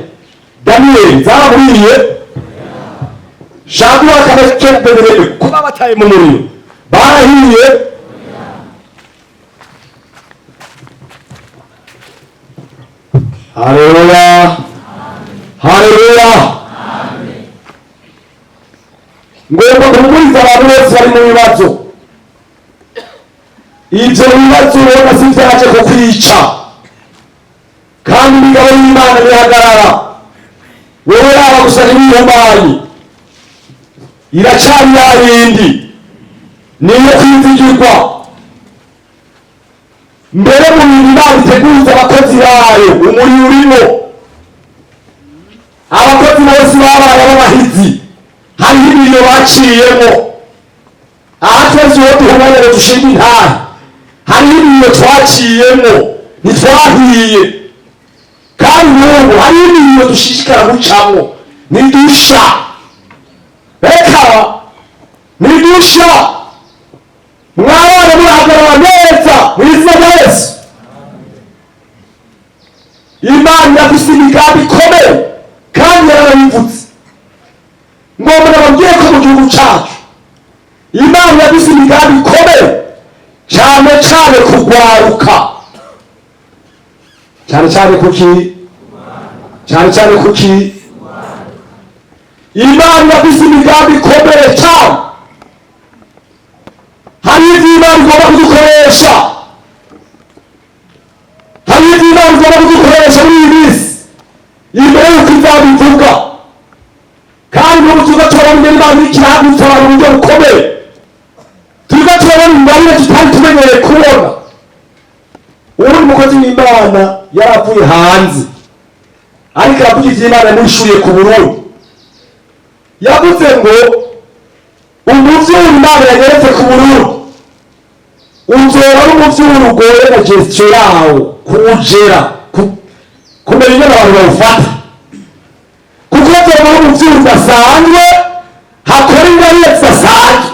Daniyeli zaraburiye, Shadraka na Abedinego kuba bataye mu muriro barahiye. Haleluya, haleluya. Ngomba guhumuriza abantu bose bari mu bibazo. Ibyo bibazo ubona si byaje kukwica, kandi imigabo y'Imana ntihagarara. Wowe yaba gusa n'ibihumanye, iracari ya yindi, niyo kwizigirwa. Mbere mu bintu Imana iteguza abakozi bayo, umuriro urimo. Abakozi bose babaye b'abahizi, hariho ibintu baciyemo. Aha twese uwo duhumanye dushinga intahe, hariho ibintu twaciyemo ntitwahiye, kandi n'ubu hariho ibintu dushishikara gucamo ntidusha. Reka ntidusha. Mwabana murahagarara neza mu izina rya Yesu. Imana yafise imigambi ikomeye kandi yarayivutse. Ngomba nababwiye ko mu gihugu cacu Imana yafise imigambi ikomeye cyane cyane kugwaruka. Cyane kuki? Cyane kuki? Imana yafise imigambi ikomeye cyane. Hari ibyo Imana igomba kudukoresha, hari ibyo Imana igomba kudukoresha muri iyi minsi imbere y'uko izabivuga, kandi n'ubu tuza turabona imbere Imana iriko irahagurutsa abantu mu buryo bukomeye. Tuza turabona ingabire tutari tumenyereye kubona. Uwundi mukozi w'Imana yaravuye hanze ariko aravuga ivy'Imana n'ishuriye ku Burundi. Yavuze ngo umuvyuru Imana yageretse ku Burundi uzoba ari umuvyuru ugoye na gestion yawo, kuwugera, kumenya ingene abantu bawufata, kuko uzoba ari umuvyuru udasanzwe, hakora ingabire zidasanzwe.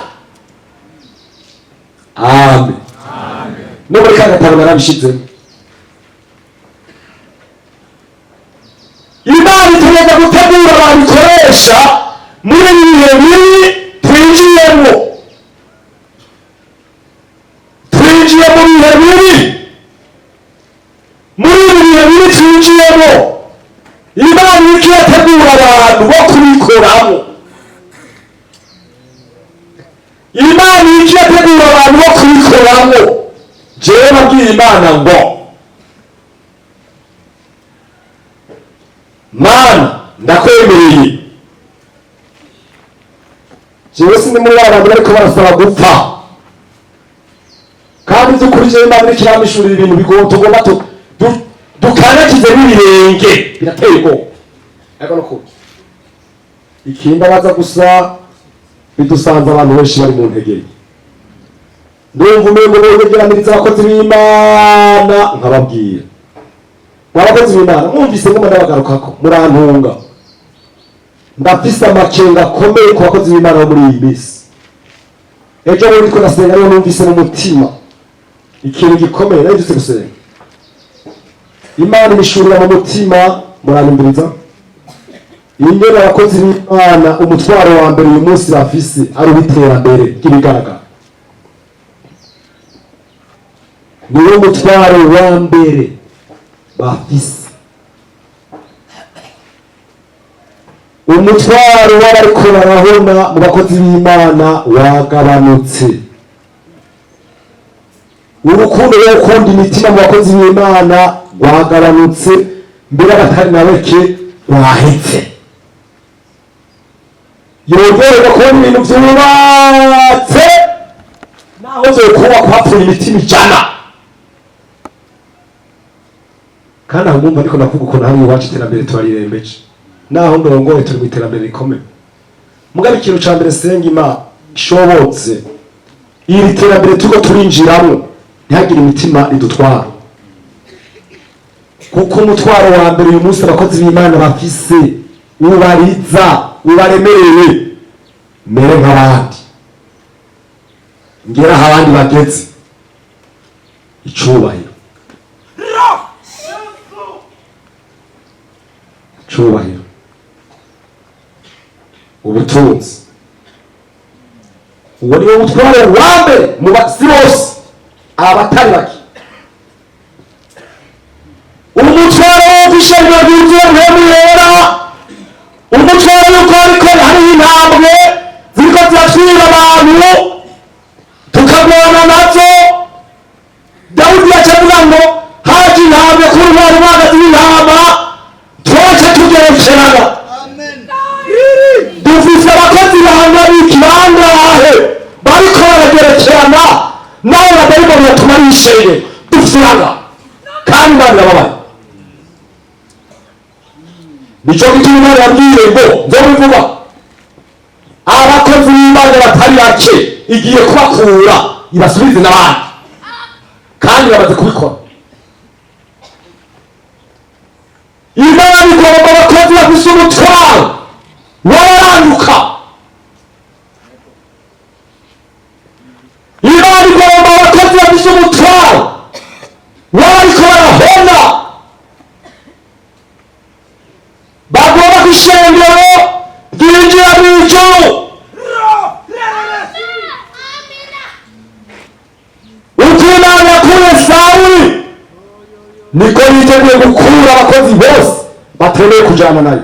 Amen. No muri ka gatabo narabishizemo. Imana itegeka gutegura abantu ikoresha muri ibi bihe bibi twinjiyemo. Twinjiye mu bihe bibi, muri ibi bihe bibi twinjiyemo Imana iriko irategura abantu bo kubikoramo. Imana iriko irategura abantu bo kubikoramo. Jewe nabwiye Imana ngo Mana ndakwemereye. Jewe sindi muri abantu bariko barasaba gupfa, kandi by'ukuri jewe Imana iriko iramishurira ibintu bigoye tugomba dukanagize n'ibirenge, birateye ubwoba. Ariko nuko ikimbabaza gusa bidusanze abantu benshi bari mu ntegeri. Ndumva umengo begeraniriza abakozi b'Imana nkababwira, abakozi b'Imana mwumvise ngoma ndabagarukako murantunga. Ndafise amakenga akomeye ku bakozi b'Imana bo muri iyi minsi. Ejo bundi ndiko ndasenga rero numvise mu mutima ikintu gikomeye, nagize gusenga Imana imishurira mu mutima. Muranimbiriza ingene abakozi b'Imana umutwaro wa mbere uyu munsi bafise ari uw'iterambere ry'ibigaragara. niwo mutwaro wa mbere bafise. Umutwaro w'abariko barahona mu bakozi b'Imana wagabanutse. Urukundo rwo gukunda imitima mu bakozi b'Imana rwagabanutse, mbere abatari na bake rwahetse. Yongerwa kubona ibintu vyubatse naho vyokubakwa hapfuye imitima 100. Kandi aho mwumva ariko navuga ukuntu hamwe iwacu iterambere turarirembeje, naho ndongoye turi mu iterambere rikomeye. Mugabe ikintu ca mbere senga Imana ishobotse iri terambere turiko turinjiramwo ntihagire imitima idutwara, kuko umutwaro wa mbere uyu munsi abakozi b'Imana bafise ubariza ubaremereye mere nk'abandi, ngera aho abandi bageze. Icubahiro, icubahiro, ubutunzi, uwo niwo mutwaro wa mbere mu basi bose abatari bake. Umutwaro w'ishengero ryuzuye mpemu yera, umutwaro yuko ariko hariho intambwe ziriko ziratwira abantu tukagwana nazo. Dawudi yacavuga ngo haje intambwe kuri umwari uhagaze w'intama twose tugerekerana. Dufise abakozi bahanga b'ikibangahe bariko baragerekerana nawe badayimoni batuma yishenge dufirana kandi Imana irababaye. Nico gituma Imana yabwiye ngo nzobivuga abakozi b'Imana batari bake igiye kubakura ibasubize n'abandi, kandi bamaze kubikora. Imana igomba abakozi bafise umutwaro w'abaranduka. Imana igomba abakozi bafise umutwaro w'abariko barahona, bagomba kw'ishengero ryinjira mw'ijuru. Uko Imana yakuye Sawuli niko yiteguye gukura abakozi bose batemeye kujana nayo.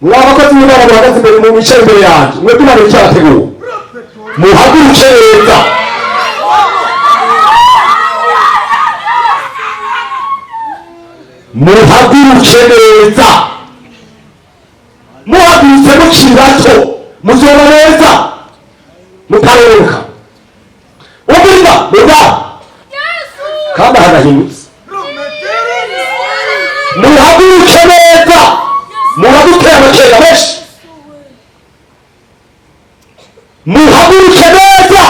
Mwa abakozi b'Imana bahagaze imbere mu bice imbere yanje, mwebwe Imana icyabategura muhaguruke neza. Muhaguruke neza, muhagurutse mukiri bato muzoba neza mutarenka. Ubwira muga kandi harahindutse. Muhaguruke neza, muhaguruke amakera benshi, muhaguruke neza,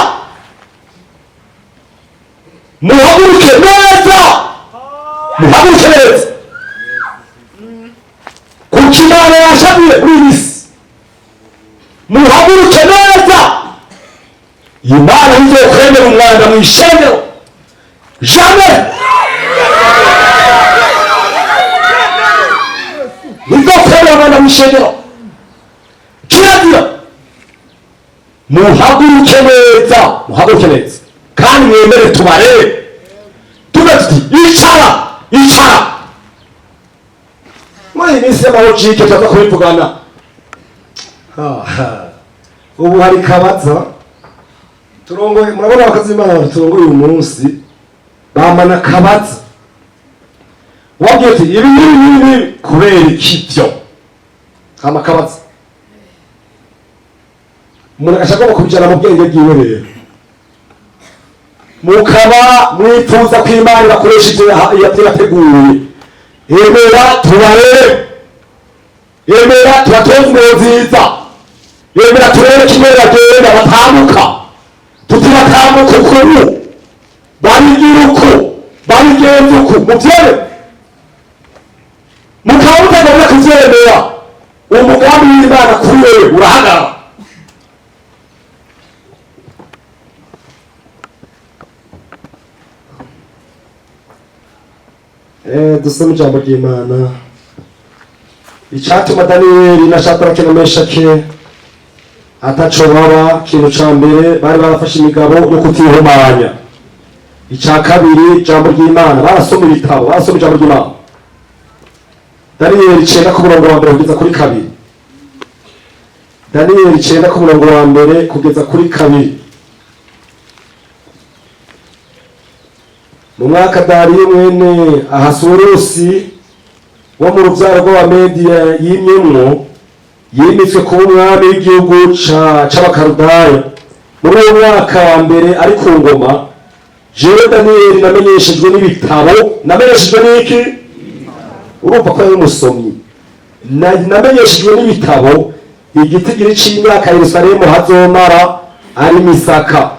muhaguruke neza, muhaguruke neza. Kuko Imana yashabiye muri iyi si, muhaguruke neza. Imana ntizokwemera umwanda mw'ishengero jamais. Ntizokwemera umwanda mw'ishengero, kirazira. Muhaguruke neza, muhaguruke neza, kandi mwemere tubarebe tuve tuti icara, icara. Muri iyi minsi y'amahojike tuza kubivugana. Ubu hari kabaza turongoye, murabona abakozi b'Imana turongoye uyu munsi bamana kabaza wabwiye ati ibi kubera iki byo kama kabaza. Umuntu agashaka kubijana mu bwenge bwiwe rero, mukaba mwifuza ko Imana irakoresha ibyo yateguye. Emera tubarebe, emera tubatoze ingero nziza, emera turebe kimwe bagenda batamuka, tutibatamuka ukuru babigira uku babigenza uku muvyere. Mukaba mutagomba kuvyemera, umugambi w'Imana kuri wewe urahagarara. dusome ijambo ry'Imana. Icyatuma Daniyeli na Shadaraki na Meshaki ataco baba, ikintu ca mbere bari barafashe imigabo yo kutihumanya. Icya kabiri ijambo ry'Imana, barasoma ibitabo, barasoma ijambo ry'Imana. Daniyeli 9 ku murongo wa mbere kugeza kuri kabiri. Daniyeli 9 ku murongo wa mbere kugeza kuri kabiri. Mu mwaka Dariyo mwene Ahasuwerusi wo mu rubyaro rw'Abamediya yimyemwo, yimitswe kuba umwami w'igihugu c'Abakarudaya. Muri uwo mwaka wa mbere ari ku ngoma, jewe Daniyeli namenyeshejwe n'ibitabo. Namenyeshejwe n'iki? Urumva ko yari umusomyi. Namenyeshejwe n'ibitabo igitigiri c'imyaka Yerusalemu hazomara ari misaka,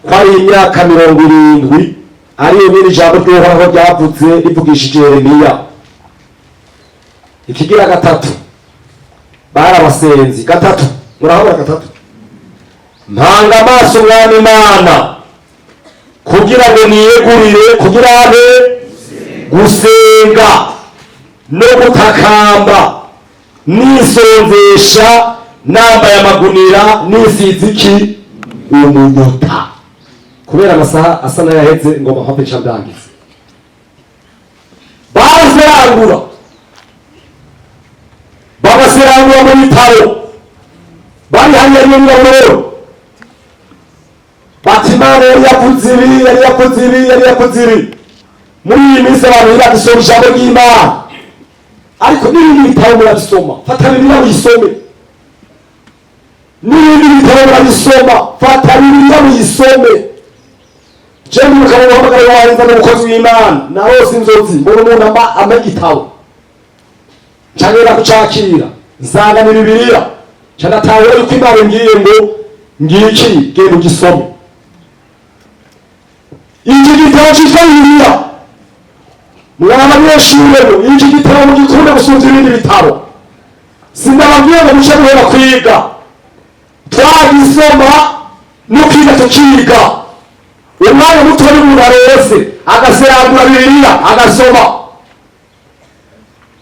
ko ari imyaka 70, ariyo nyene ijambo ry'Uhoraho ryavuze rivugishije Yeremiya. Ikigira gatatu, barabasenzi. Gatatu, murahabona gatatu. Mpanga amaso Mwami Imana kugira ngo niyegurire, kugira abe gusenga no gutakamba nisonzesha, nambaye amagunira nisize iki? Umunyota. Kubera amasaha asa n'ayaheze ngo bahape candangiza. Baserangura mu bitaro, bari hanyuma y'ingabo bati Imana yari yavuze ibi. Muri iyi minsi abantu bagisoma ijambo ry'Imana, ariko n'ibindi bitabo murabisoma, fata Bibiliya muyisome. N'ibindi bitabo murabisoma, fata Bibiliya muyisome. Jewe mukaba muhamagara wahenza n'umukozi w'Imana, narose inzozi mbona umuntu ama igitabo canera kucakira, nsanga ni Bibiliya, canatahura yuko Imana ngiye ngo ngiki genda ugisome. Iki gitabo cyitwa Bibiliya, mwabanyeshure ngo iki gitabo mugikunde gusumvya ibindi bitabo. Sinababwiye ngo muce muhera kwiga, twagisoma n'ukiga tukiga. Umwana muto n'umuntu arose agaserangura Bibiliya agasoma.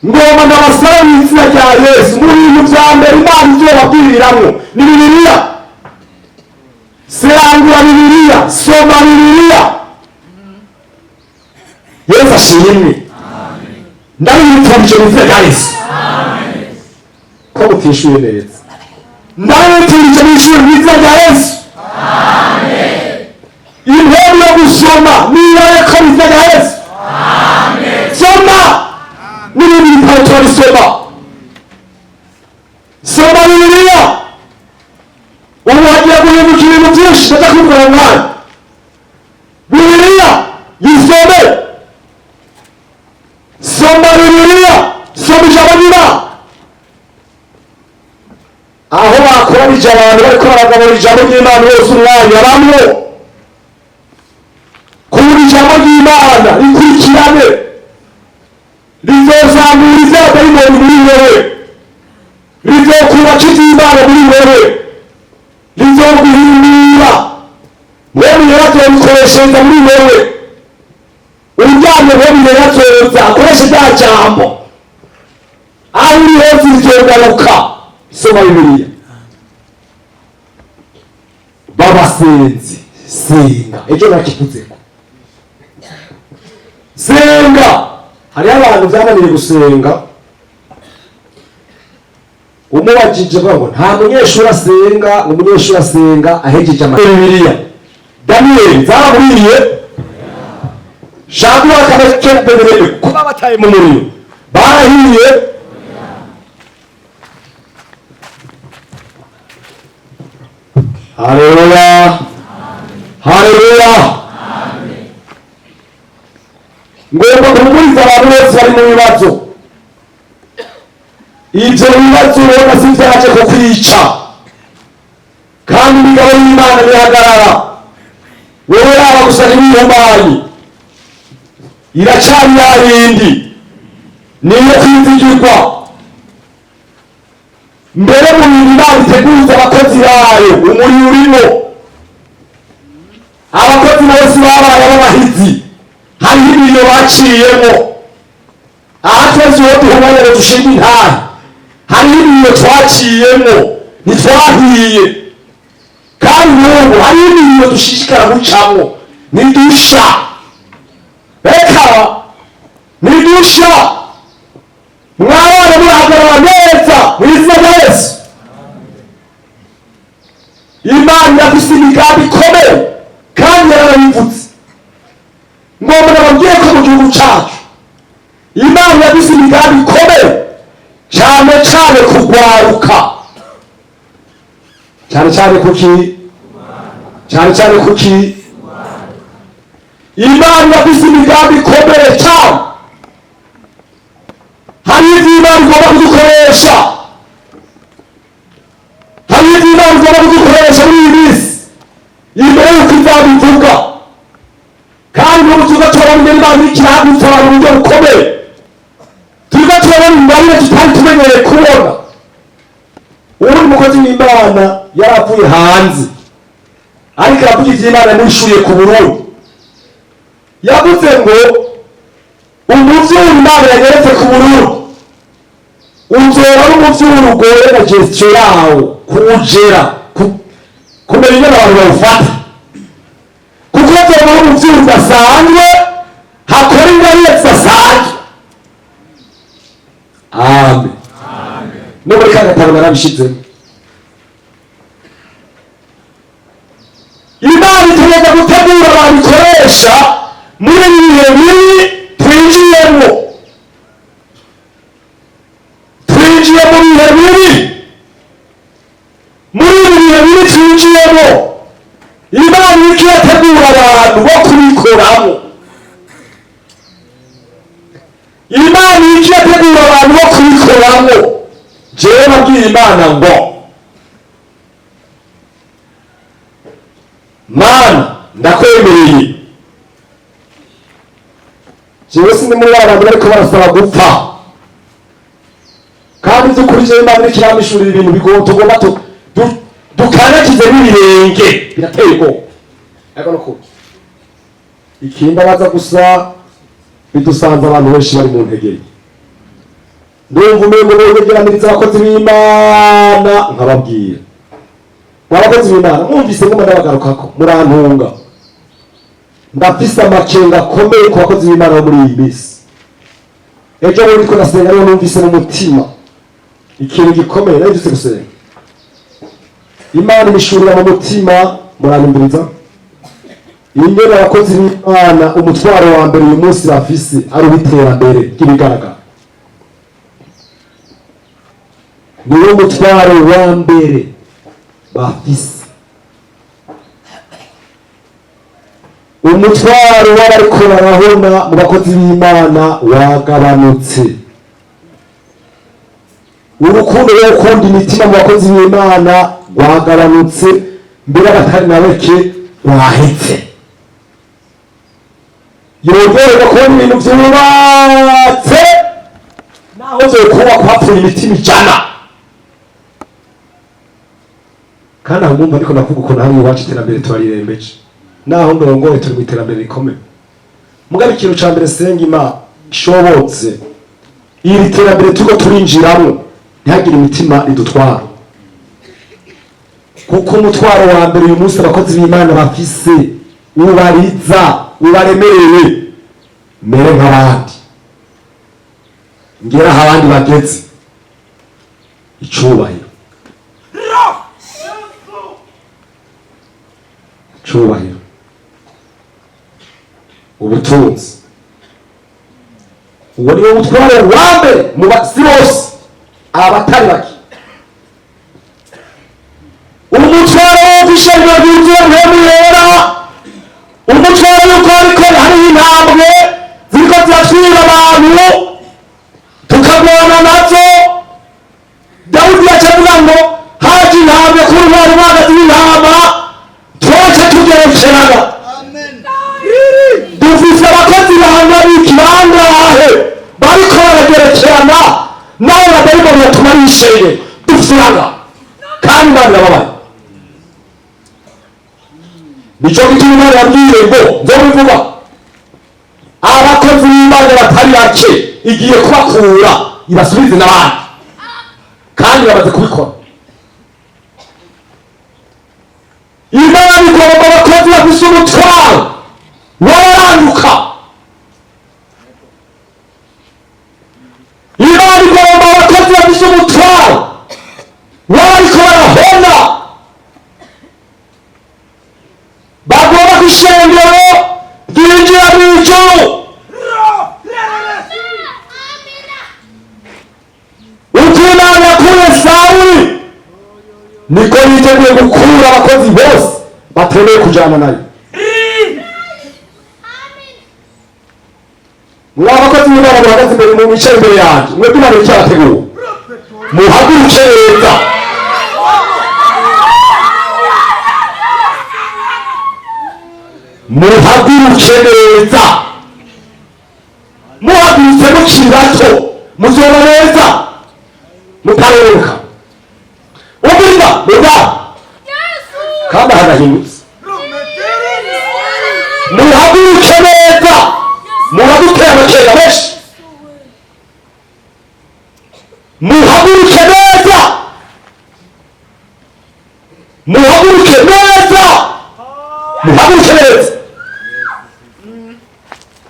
Ngoma ndabasaba mu izina rya Yesu, muri ibintu vya mbere Imana izobabwiriramwo ni Bibiliya. Serangura Bibiliya, soma Bibiliya. Yesu ashimwe. Ndabifurije mu izina rya Yesu. Ko mutishuye neza. Ndabifurije mu izina rya Yesu. Impemu yo gusoma niyo ko mu izina rya Yesu. Soma n'ibindi bitabo turabisoma. Soma Bibiliya. Ubu hagiye guhinduka ibintu byinshi ndatakubwira mwana. Bibiliya yisome. Soma Bibiliya, soma ijambo ry'Imana. Aho bakoranije abantu bariko baragaburira ijambo ry'Imana bose umwanya bamwe, kugira ijambo ry'Imana rikurikirane, rizozamura ivy'abadayimoni muri wewe, rizokubaka ivy'Imana muri wewe, rizoguhindura wewe yarazobikoreshereza muri wewe. Uryamye wewe yarazoza akoresha rya jambo, aho uri hose rizogaruka. Soma Bibiliya. Babasenzi, senga. Ejo nakivuzeko, senga. Hariho abantu byananiye gusenga, umubajije ngo nta munyeshuri asenga, umunyeshuri asenga ahejeje Bibiliya. Daniyeli zaraburiye Shadaraki na Meshaki kuba bataye mu muriro, barahiye. Haleluya, haleluya. Ngomba kumuriza abantu bose bari mu bibazo. Ibyo bibazo ubona si byaje kukwica, kandi imigabo y'Imana nihagarara. Wowe yaba gusa n'ibihumanye, iracari yayindi niyo kwizigirwa. Mbere mu bintu Imana iteguza abakozi bayo, umuriro urimo. Abakozi bose babaye abahizi, hariho ibintu baciyemo. Aha twese uwo duhumanye ngo dushinge intahe, hariho ibintu twaciyemo ntitwahiye, kandi n'ubu hariho ibintu dushishikara gucamo ntidusha. Reka ntidusha, mwabana murahagarara neza mu izina rya Yesu. Imana yafise imigambi ikomeye kandi yarayivutse. Ngomba nababwiye ko mu gihugu cyacu Imana yafise imigambi ikomeye cyane cyane kugwaruka. Cyane kuki? Cyane kuki? Imana yafise imigambi ikomeye cyane. Hari ibyo Imana igomba kudukoresha, hari ibyo Imana igomba kudukoresha muri iyi minsi imbere y'uko izabivuga, kandi n'ubu tuza turabona Imana iriko irahagurutsa mu buryo bukomeye. Tuza turabona ingabire tutari tumenyereye kubona. Uwundi mukozi w'Imana yaravuye hanze ariko aravuga ivy'Imana nishuye ku Burundi. Yavuze ngo umuvyuru Imana yageretse ku Burundi uzoba ari umuvyuru ugoye na gestion yawo, kuwugera, kumenya ingene abantu bawufata, kuko uzoba ari umuvyuru udasanzwe hakora ingabire zidasanzwe. Amen. No muri ka gatabo narabishizemo. Imana itegeka gutegura abantu ikoresha muri ibihe bibi twinjiyemo. Twinjiye mu bihe bibi, muri ibi bihe bibi twinjiyemo Imana iriko irategura abantu bo kubikoramo. Imana iriko irategura abantu bo kubikoramo. Jewe nabwiye Imana ngo Mana ndakwemereye. Jewe sindi muri abantu bariko barasaba gupfa, kandi by'ukuri jewe Imana iriko iramishurira ibintu bigoye tugomba dukanagize n'ibirenge, birateye ubwoba. Ariko nuko ikindi abaza gusa bidusanze abantu benshi bari mu ntegeri. Ndumva umengo begeraniriza abakozi b'Imana nkababwira, abakozi b'Imana mwumvise ngoma ndabagarukako murantunga. Ndafise amakenga akomeye ku bakozi b'Imana bo muri iyi minsi. Ejo bundi ndiko ndasenga rero numvise mu mutima ikintu gikomeye, nagize gusenga Imana imishurira mu mutima. Muranimbiriza ingene abakozi b'Imana umutwaro wa mbere uyu munsi bafise ari uw'iterambere ry'ibigaragara. Niwo mutwaro wa mbere bafise. Umutwaro w'abariko barahona mu bakozi b'Imana wagabanutse. Urukundo rwo gukunda imitima mu bakozi b'Imana rwagabanutse, mbere abatari na bake rwahetse. Yoryoherwa kubona ibintu vyubatse naho vyokubakwa hapfuye imitima 100. Kandi aho mwumva ariko navuga ukuntu hamwe iwacu iterambere twarirembeje, naho ndongoye turi mu iterambere rikomeye. Mugabe ikintu ca mbere senga Imana ishobotse iri terambere turiko turinjiramo ntihagire imitima idutwara, kuko umutwaro wa mbere uyu munsi abakozi b'Imana bafise ubariza, ubaremereye mere nk'abandi, ngera aho abandi bageze. Icubahiro, icubahiro, ubutunzi, uwo niwo mutwaro wa mbere mu basi bose abatari bake. Umutwaro w'ishengero ryuzuye mpemu yera, umutwaro yuko ariko hariho intambwe ziriko ziratwira abantu tukagwana nazo. Dawudi yacavuga ngo haje intambwe kuri umwari uhagaze w'intama twose tugerekerana. Dufise abakozi bahanga b'ikibangahe bariko baragerekerana nawe badayimoni batuma yishenge dufuraga kandi Imana irababaye. Nico gituma Imana yabwiye ngo nzobivuga batari bake igiye kubakura ibasubize n'abandi kandi bamaze kubikora. Imana igomba abakozi bafise umutwaro w'abaranduka. Imana igomba abakozi bafise umutwaro w'abariko barahona, bagomba kw'ishengero ryinjira mw'ijuru. Uko Imana yakuye Sawuli niko yiteguye gukura abakozi bose batemeye kujana nayo. Mwa bakozi b'Imana bahagaze imbere mu bice imbere yanjye, mwebwe Imana icyabategura, muhaguruke neza. Muhaguruke neza. Muhagurutse mukiri bato muzoba neza mutarenka. Ubwira muga kandi harahindutse. Muhaguruke neza. Muhaguruke abakera benshi. Muhaguruke neza. Muhaguruke neza. Muhaguruke neza.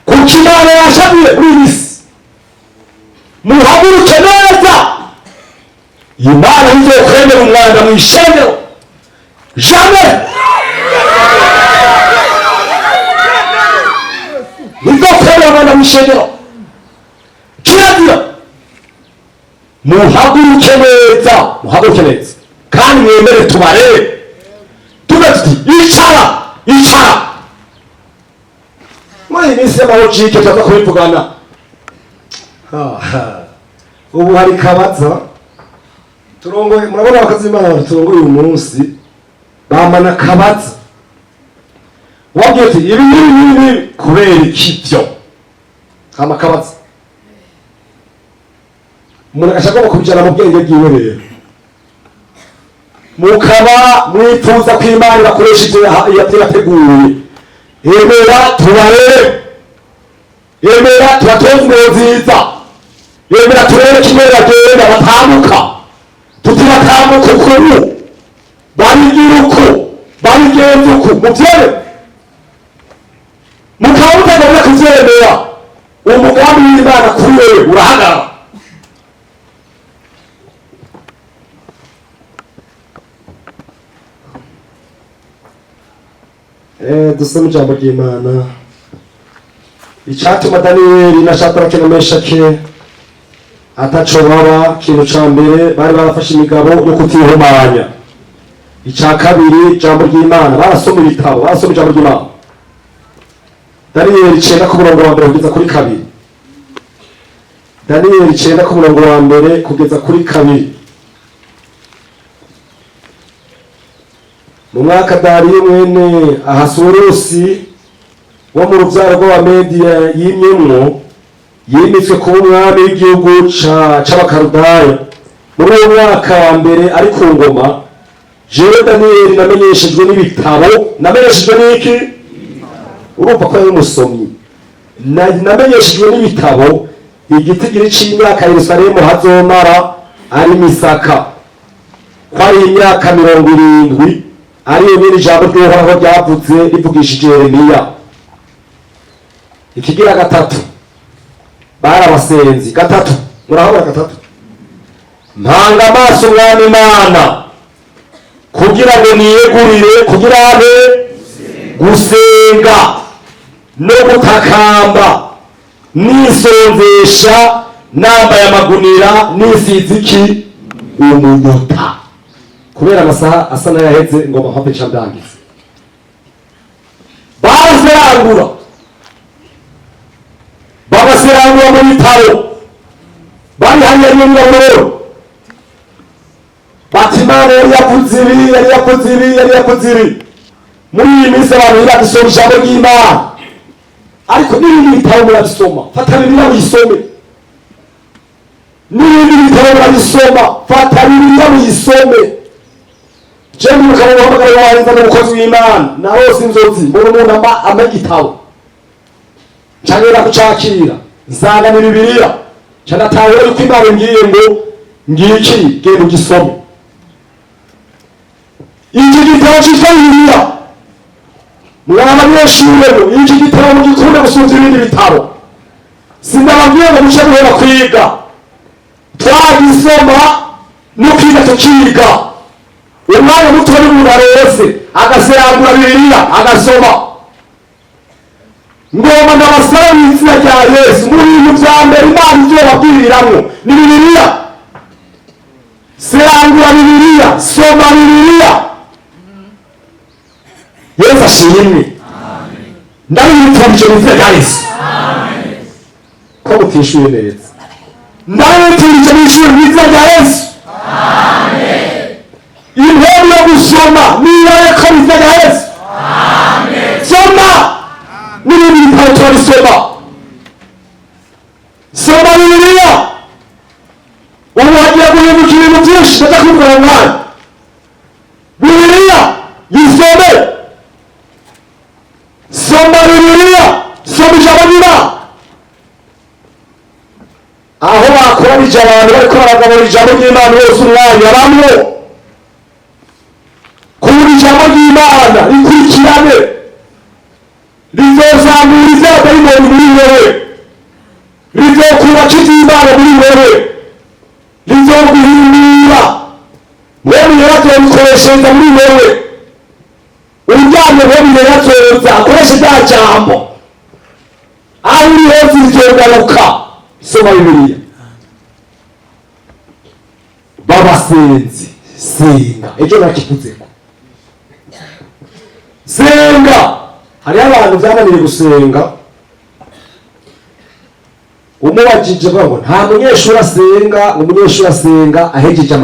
Kuko Imana yashabiye muri iyi si. Muhaguruke neza. Imana ntizokwemera umwanda mu ishengero. Jamais. Ntizokwemera umwanda mu ishengero. Kirazira. Muhaguruke neza. Muhaguruke neza. Kandi mwemere tubarebe. Tuvuge tuti icara. Icara. Muri iyi minsi y'amahojike tuza kubivugana. Ubu hari kabaza turongoye, murabona abakozi b'Imana turongoye uyu munsi bamana kabaza wabwiye ati ibi kubera iki byo kama kabaza umuntu agashaka kubijana mu bwenge bwiwe rero mukaba mwifuza ko Imana bakoresha ibyo yateguye. Yemera tubarebe, yemera tubatonde nziza, yemera turebe kimwe bagenda batamuka, tutibatamuka ukuru babigira uku babigenza uku mubyere mukaba mutagomba kubyemera. Umugambi w'Imana kuri wewe urahagarara. Dusome ijambo ry'Imana. Icyatuma Daniyeli na Shadaraki na Meshaki ataco baba, ikintu ca mbere bari barafashe imigabo yo kutihumanya. Icya kabiri ijambo ry'Imana, barasoma ibitabo, barasoma ijambo ry'Imana. Daniyeli 9 ku murongo wa mbere kugeza kuri 2. Daniyeli 9 ku murongo wa mbere kugeza kuri 2. Mu mwaka Dariyo mwene Ahasuwerusi wo mu rubyaro rw'Abamediya yimyemwo, yimitswe kuba umwami w'igihugu c'Abakarudaya. Muri uwo mwaka wa mbere ari ku ngoma, jewe Daniyeli namenyeshejwe n'ibitabo. Namenyeshejwe n'iki? Urumva ko yari umusomyi. Namenyeshejwe n'ibitabo igitigiri c'imyaka Yerusalemu hazomara ari misaka, ko ari imyaka 70, ariyo nyiri ijambo ry'Uhoraho ryavuze rivugishije Yeremiya. Ikigira gatatu barabasenzi. Gatatu murahabona gatatu. Mpanga amaso Mwami Imana kugira ngo niyegurire, kugira abe gusenga no gutakamba nisonzesha nambaye amagunira nisiziki umunyota. Kubera amasaha asa n'ayaheze ngo bahape candangiza. Baserangura mu bitaro bari hanyuma y'ingabo bati Imana yari yakoze ibi. Muri iyi minsi abantu bagisoma ijambo ry'Imana, ariko n'ibindi bitabo murabisoma, fata Bibiliya muyisome. N'ibindi bitabo murabisoma, fata Bibiliya muyisome. Jewe mukaba muhamagara wahenza n'umukozi w'Imana narose inzozi mbona umuntu ama igitabo ncagera kucakira nsanga ni bibiliya canatahura yuko imana ngiye ngo ngiki genda ugisome. Iki gitabo cyitwa bibiliya mwana abanyeshure iki gitabo mugikunde gusumvya ibindi bitabo. Sinababwiye ngo muce muhera kwiga, twagisoma n'ukwiga tukiga. Umwana muto n'umuntu arose agaserangura bibiliya agasoma. Ngoma ndabasaba mu izina rya Yesu mu bintu vya mbere Imana ivyo babwiriramwo ni bibiliya. Serangura bibiliya, soma bibiliya. Yesu ashimwe. Ndabifurije mu izina rya Yesu ko mutishuye neza. Ndabifurije mu izina rya Yesu. Impemu yo gusoma niyo ko mu izina rya Yesu. Soma n'ibindi bitabo turabisoma. Soma bibiliya. Ubu hagiye guhinduka ibintu byinshi ndakuvuga mwana. Bibiliya yisome. Soma bibiliya, soma ijambo ry'Imana. Aho bakoranije abantu bariko baragaburira ijambo ry'Imana bose umwanya bamwe. Kuba ijambo ry'Imana rikurikirane rizozamura ivy'abadayimoni muri wewe, rizokubaka ivy'Imana muri wewe, rizoguhindura wewe yarazobikoreshereza muri wewe. Uryamye wewe yarazoza akoresha rya jambo aho uri hose rizogaruka. Soma bibiliya. Babasenzi senga, ejo nakivuzeko senga. Hariho abantu byananiye gusenga, umubajije ngo nta munyeshuri asenga, umunyeshuri asenga ahejeje